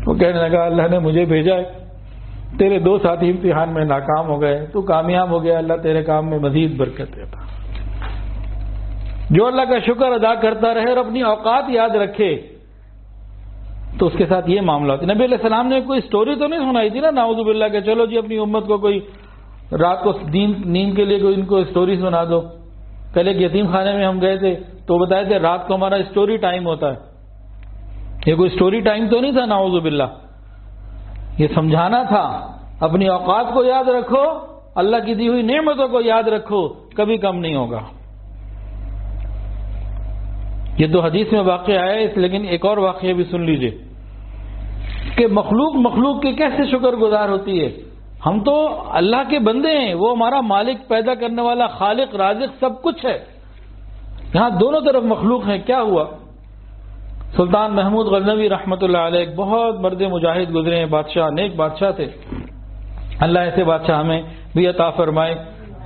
وہ کہنے لگا اللہ نے مجھے بھیجا ہے، تیرے دو ساتھی امتحان میں ناکام ہو گئے، تو کامیاب ہو گیا، اللہ تیرے کام میں مزید برکت دیتا۔ جو اللہ کا شکر ادا کرتا رہے اور اپنی اوقات یاد رکھے تو اس کے ساتھ یہ معاملہ ہوتا ہے۔ نبی علیہ السلام نے کوئی سٹوری تو نہیں سنائی تھی نا نعوذ باللہ کہ چلو جی اپنی امت کو کوئی رات کو نیند کے لیے کوئی ان کو سٹوری سنا دو۔ پہلے ایک یتیم خانے میں ہم گئے تھے تو بتایا تھے رات کو ہمارا سٹوری ٹائم ہوتا ہے۔ یہ کوئی سٹوری ٹائم تو نہیں تھا نعوذ باللہ، یہ سمجھانا تھا اپنی اوقات کو یاد رکھو، اللہ کی دی ہوئی نعمتوں کو یاد رکھو، کبھی کم نہیں ہوگا۔ یہ تو حدیث میں واقعہ ہے، لیکن ایک اور واقعہ بھی سن لیجئے کہ مخلوق کی کیسے شکر گزار ہوتی ہے۔ ہم تو اللہ کے بندے ہیں، وہ ہمارا مالک، پیدا کرنے والا، خالق، رازق سب کچھ ہے، یہاں دونوں طرف مخلوق ہیں۔ کیا ہوا؟ سلطان محمود غزنوی رحمۃ اللہ علیہ ایک بہت مرد مجاہد گزرے ہیں، بادشاہ، نیک بادشاہ تھے۔ اللہ ایسے بادشاہ ہمیں بھی عطا فرمائے،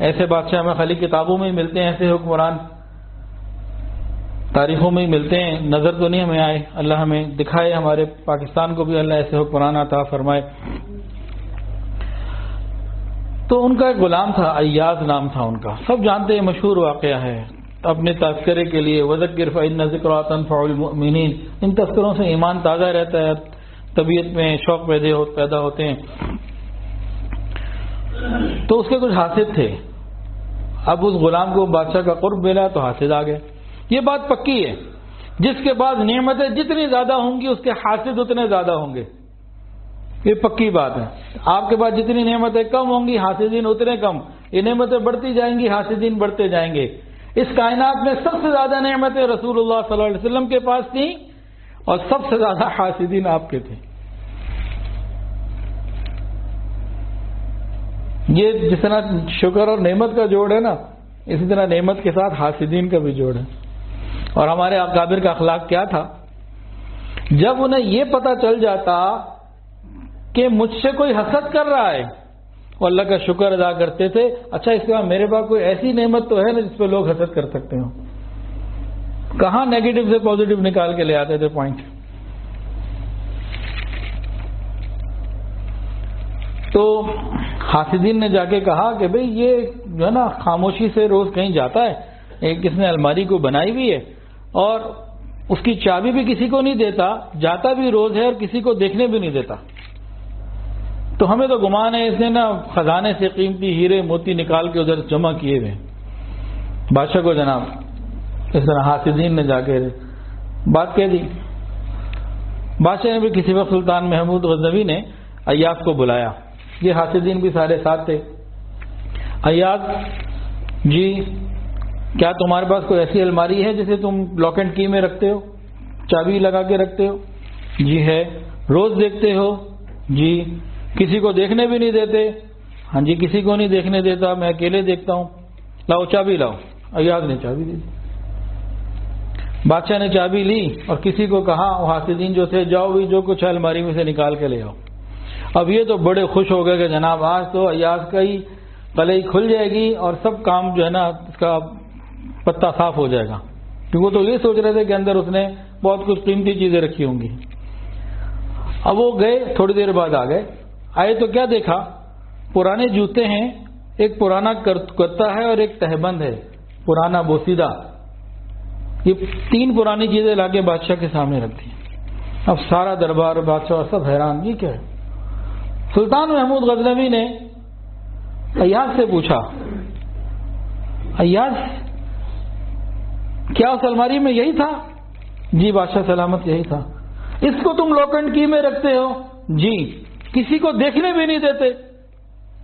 ایسے بادشاہ ہمیں خالی کتابوں میں ہی ملتے ہیں، ایسے حکمران تاریخوں میں ہی ملتے ہیں، نظر تو نہیں ہمیں آئے، اللہ ہمیں دکھائے، ہمارے پاکستان کو بھی اللہ ایسے حکمران عطا فرمائے۔ تو ان کا ایک غلام تھا، ایاز نام تھا ان کا، سب جانتے ہیں، مشہور واقعہ ہے۔ اپنے تذکرے کے لیے وذکر فإن الذکریٰ تنفع المؤمنین، ان تذکروں سے ایمان تازہ رہتا ہے، طبیعت میں شوق پیدا ہوتے ہیں۔ تو اس کے کچھ حاسد تھے، اب اس غلام کو بادشاہ کا قرب ملا تو حاسد آ گئے۔ یہ بات پکی ہے، جس کے بعد نعمتیں جتنی زیادہ ہوں گی اس کے حاسد اتنے زیادہ ہوں گے، یہ پکی بات ہے۔ آپ کے پاس جتنی نعمتیں کم ہوں گی حاسدین اتنے کم، یہ نعمتیں بڑھتی جائیں گی حاسدین بڑھتے جائیں گے۔ اس کائنات میں سب سے زیادہ نعمتیں رسول اللہ صلی اللہ علیہ وسلم کے پاس تھیں اور سب سے زیادہ حاسدین آپ کے تھے. یہ جس طرح شکر اور نعمت کا جوڑ ہے نا، اسی طرح نعمت کے ساتھ حاسدین کا بھی جوڑ ہے. اور ہمارے اکابر کا اخلاق کیا تھا؟ جب انہیں یہ پتہ چل جاتا کہ مجھ سے کوئی حسد کر رہا ہے، وہ اللہ کا شکر ادا کرتے تھے. اچھا اس کے بعد میرے پاس کوئی ایسی نعمت تو ہے نا جس پہ لوگ حسد کر سکتے ہوں. کہاں نیگیٹو سے پازیٹو نکال کے لے آتے تھے پوائنٹ. تو حاسدین نے جا کے کہا کہ بھئی یہ جو ہے نا خاموشی سے روز کہیں جاتا ہے، ایک کس نے الماری کو بنائی ہوئی ہے اور اس کی چابی بھی کسی کو نہیں دیتا، جاتا بھی روز ہے اور کسی کو دیکھنے بھی نہیں دیتا. تو ہمیں تو گمان ہے اس نے نا خزانے سے قیمتی ہیرے موتی نکال کے ادھر جمع کیے ہوئے. بادشاہ کو جناب اس طرح حاسدین نے جا کے بات کہہ دی. بادشاہ نے بھی کسی وقت سلطان محمود غزنوی نے ایاز کو بلایا. یہ حاسدین بھی سارے ساتھ تھے. ایاز جی کیا تمہارے پاس کوئی ایسی الماری ہے جسے تم لاک اینڈ کی میں رکھتے ہو، چابی لگا کے رکھتے ہو؟ جی ہے. روز دیکھتے ہو؟ جی. کسی کو دیکھنے بھی نہیں دیتے؟ ہاں جی کسی کو نہیں دیکھنے دیتا، میں اکیلے دیکھتا ہوں. لاؤ چابی لاؤ. ایاز نے چابی دی. بادشاہ نے چابی لی اور کسی کو کہا، وہ حاسدین جو تھے، جاؤ بھی جو کچھ ہے الماری میں سے نکال کے لے آؤ. اب یہ تو بڑے خوش ہو گئے کہ جناب آج تو ایاز کا ہی قلعی کھل جائے گی اور سب کام جو ہے نا اس کا پتا صاف ہو جائے گا، کیونکہ وہ تو یہ سوچ رہے تھے کہ اندر اس نے بہت کچھ قیمتی چیزیں رکھی ہوں گی. اب وہ گئے، تھوڑی دیر بعد آ گئے. آئے تو کیا دیکھا؟ پرانے جوتے ہیں، ایک پرانا کرتا ہے اور ایک تہبند ہے پرانا بوسیدہ. یہ تین پرانی چیزیں لا کے بادشاہ کے سامنے رکھ دی. اب سارا دربار بادشاہ سب حیران، یہ کیا ہے؟ سلطان محمود غزنوی نے ایاز سے پوچھا، ایاز کیا اس الماری میں یہی تھا؟ جی بادشاہ سلامت یہی تھا. اس کو تم لاک اینڈ کی میں رکھتے ہو؟ جی. کسی کو دیکھنے بھی نہیں دیتے؟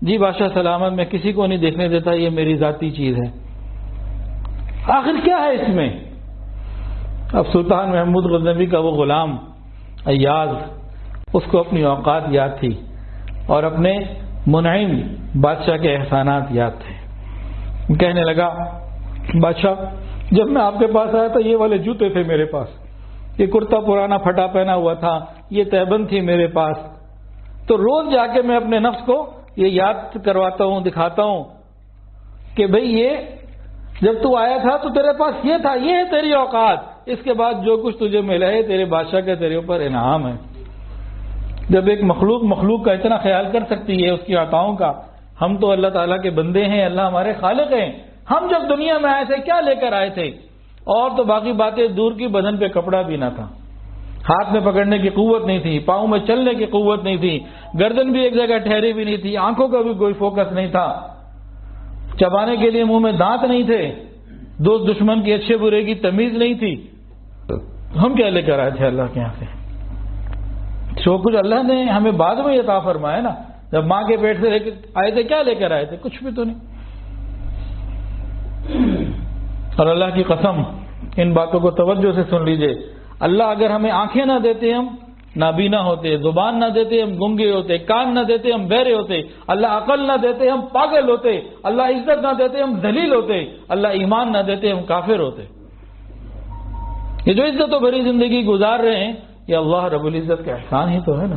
جی بادشاہ سلامت میں کسی کو نہیں دیکھنے دیتا، یہ میری ذاتی چیز ہے. آخر کیا ہے اس میں؟ اب سلطان محمود غزنوی کا وہ غلام ایاز، اس کو اپنی اوقات یاد تھی اور اپنے منعم بادشاہ کے احسانات یاد تھے. کہنے لگا، بادشاہ جب میں آپ کے پاس آیا تھا یہ والے جوتے تھے میرے پاس، یہ کرتا پرانا پھٹا پہنا ہوا تھا، یہ تہبند تھی میرے پاس. تو روز جا کے میں اپنے نفس کو یہ یاد کرواتا ہوں، دکھاتا ہوں کہ بھئی یہ جب تو آیا تھا تو تیرے پاس یہ تھا، یہ ہے تیری اوقات. اس کے بعد جو کچھ تجھے ملا ہے تیرے بادشاہ کا تیرے اوپر انعام ہے. جب ایک مخلوق کا اتنا خیال کر سکتی ہے اس کی عطاؤں کا، ہم تو اللہ تعالیٰ کے بندے ہیں، اللہ ہمارے خالق ہیں. ہم جب دنیا میں آئے تھے کیا لے کر آئے تھے؟ اور تو باقی باتیں دور کی، بدن پہ کپڑا بھی نہ تھا، ہاتھ میں پکڑنے کی قوت نہیں تھی، پاؤں میں چلنے کی قوت نہیں تھی، گردن بھی ایک جگہ ٹھہری بھی نہیں تھی، آنکھوں کا بھی کوئی فوکس نہیں تھا، چبانے کے لیے منہ میں دانت نہیں تھے، دوست دشمن کی اچھے برے کی تمیز نہیں تھی. ہم کیا لے کر آئے تھے اللہ کے یہاں سے؟ جو کچھ اللہ نے ہمیں بعد میں عطا فرمایا نا، جب ماں کے پیٹ سے لے کے آئے تھے کیا لے کر آئے تھے؟ کچھ بھی تو نہیں. اور اللہ کی قسم ان باتوں کو توجہ سے سن لیجئے، اللہ اگر ہمیں آنکھیں نہ دیتے ہم نابینا ہوتے، زبان نہ دیتے ہم گنگے ہوتے، کان نہ دیتے ہم بہرے ہوتے، اللہ عقل نہ دیتے ہم پاگل ہوتے، اللہ عزت نہ دیتے ہم ذلیل ہوتے، اللہ ایمان نہ دیتے ہم کافر ہوتے. یہ جو عزت و بھری زندگی گزار رہے ہیں یہ اللہ رب العزت کا احسان ہی تو ہے نا.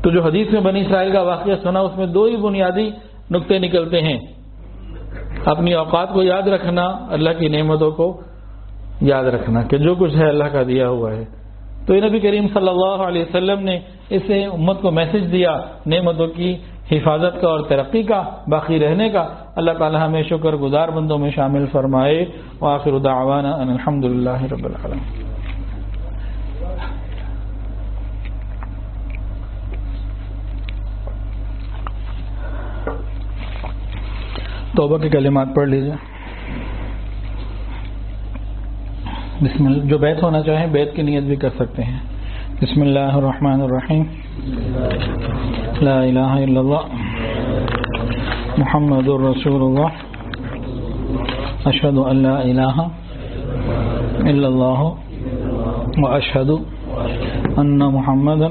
تو جو حدیث میں بنی اسرائیل کا واقعہ سنا اس میں دو ہی بنیادی نقطے نکلتے ہیں، اپنی اوقات کو یاد رکھنا، اللہ کی نعمتوں کو یاد رکھنا کہ جو کچھ ہے اللہ کا دیا ہوا ہے. تو یہ نبی کریم صلی اللہ علیہ وسلم نے اسے امت کو میسج دیا نعمتوں کی حفاظت کا اور ترقی کا، باقی رہنے کا. اللہ تعالی ہمیں شکر گزار بندوں میں شامل فرمائے. وآخر دعوانا ان الحمد للہ رب العالمین. توبہ کے کلمات پڑھ لیجئے. بسم اللہ. جو بیت ہونا چاہیں بیت کی نیت بھی کر سکتے ہیں. بسم اللہ الرحمن الرحیم. لا الہ الا اللہ محمد الرسول اللہ أشهد أن لا إله إلا الله وأشهد أن محمدا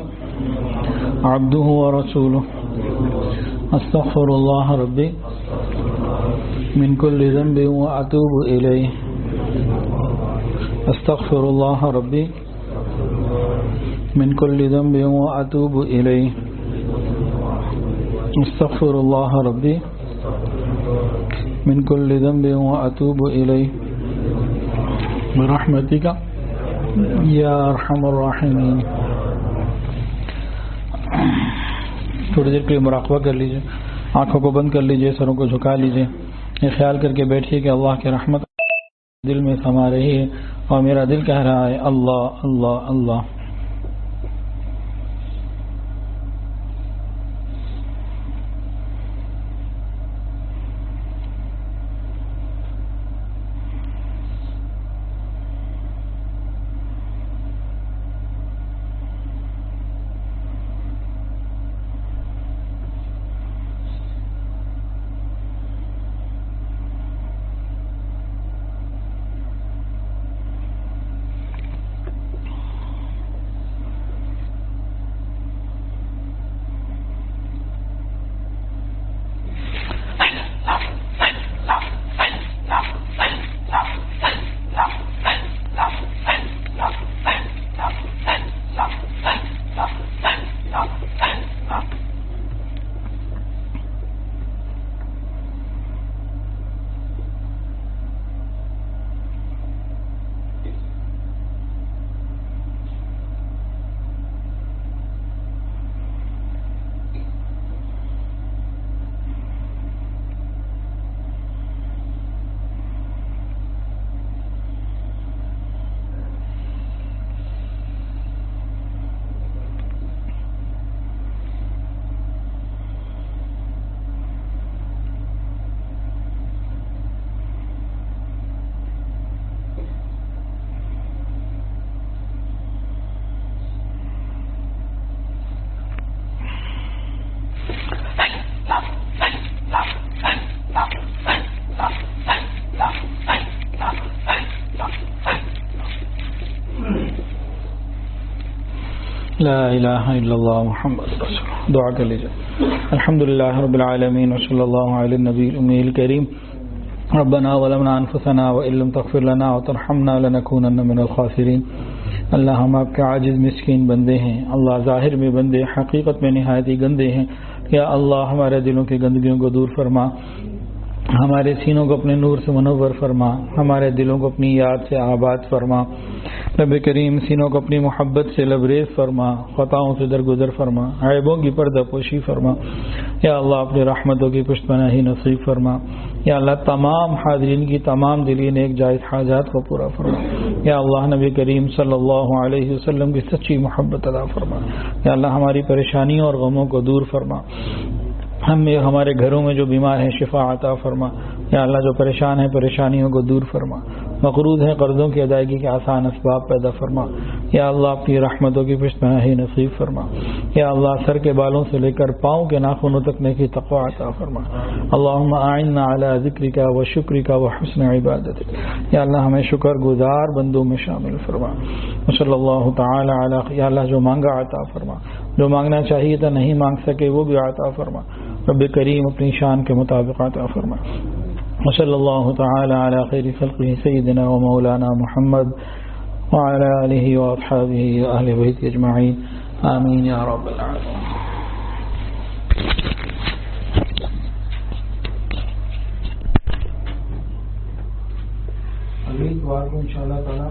عبده ورسوله أستغفر الله ربي من كل ذنب وأتوب إليه أستغفر الله ربي من كل ذنب وأتوب إليه أستغفر الله ربي من كل ذنب وأتوب إليه برحمتك یا ارحم الراحمین. تھوڑی دیر کے لیے مراقبہ کر لیجئے، آنکھوں کو بند کر لیجئے، سروں کو جھکا لیجئے، یہ خیال کر کے بیٹھیے کہ اللہ کی رحمت دل میں سما رہی ہے اور میرا دل کہہ رہا ہے اللہ اللہ اللہ. لا الہ الا اللہ محمد رسول اللہ. دعا کر لیجئے. الحمدللہ رب العالمین وصلی اللہ علی النبی الامی الکریم. ربنا ظلمنا انفسنا وان لم تغفر لنا وترحمنا لنکونن من الخاسرین. اللہ ہم آپ کے عاجز مسکین بندے ہیں. اللہ ظاہر میں بندے حقیقت میں نہایت ہی گندے ہیں. یا اللہ ہمارے دلوں کی گندگیوں کو دور فرما، ہمارے سینوں کو اپنے نور سے منور فرما، ہمارے دلوں کو اپنی یاد سے آباد فرما. رب کریم سینوں کو اپنی محبت سے لبریز فرما، خطاؤں سے درگزر فرما، عیبوں کی پردہ پوشی فرما. یا اللہ اپنی رحمتوں کی پشت پناہی نصیب فرما. یا اللہ تمام حاضرین کی تمام دلی نیک جائز حاجات کو پورا فرما. یا اللہ نبی کریم صلی اللہ علیہ وسلم کی سچی محبت عطا فرما. یا اللہ ہماری پریشانیوں اور غموں کو دور فرما. ہمارے گھروں میں جو بیمار ہیں شفا عطا فرما. یا اللہ جو پریشان ہیں پریشانیوں کو دور فرما. مقروض ہیں قرضوں کی ادائیگی کے آسان اسباب پیدا فرما. یا اللہ اپنی رحمتوں کی پشت پناہی نصیب فرما. یا اللہ سر کے بالوں سے لے کر پاؤں کے ناخنوں تک نیکی تقوی عطا فرما. اللہم اعنا علی ذکرک و شکرک و حسن عبادتک. یا اللہ ہمیں شکر گزار بندوں میں شامل فرما. صلی اللہ تعالی علی. یا اللہ جو مانگا عطا فرما، جو مانگنا چاہیے تھا نہیں مانگ سکے وہ بھی عطا فرما. رب کریم اپنی شان کے مطابق عطا فرما. وصلی اللہ تعالی علی خیر خلقہ سیدنا و مولانا محمد وعلی آلہ و اصحابہ و اہل بیت اجمعین. آمین یا رب العالمین. اگلی اتوار کو انشاءاللہ تعالی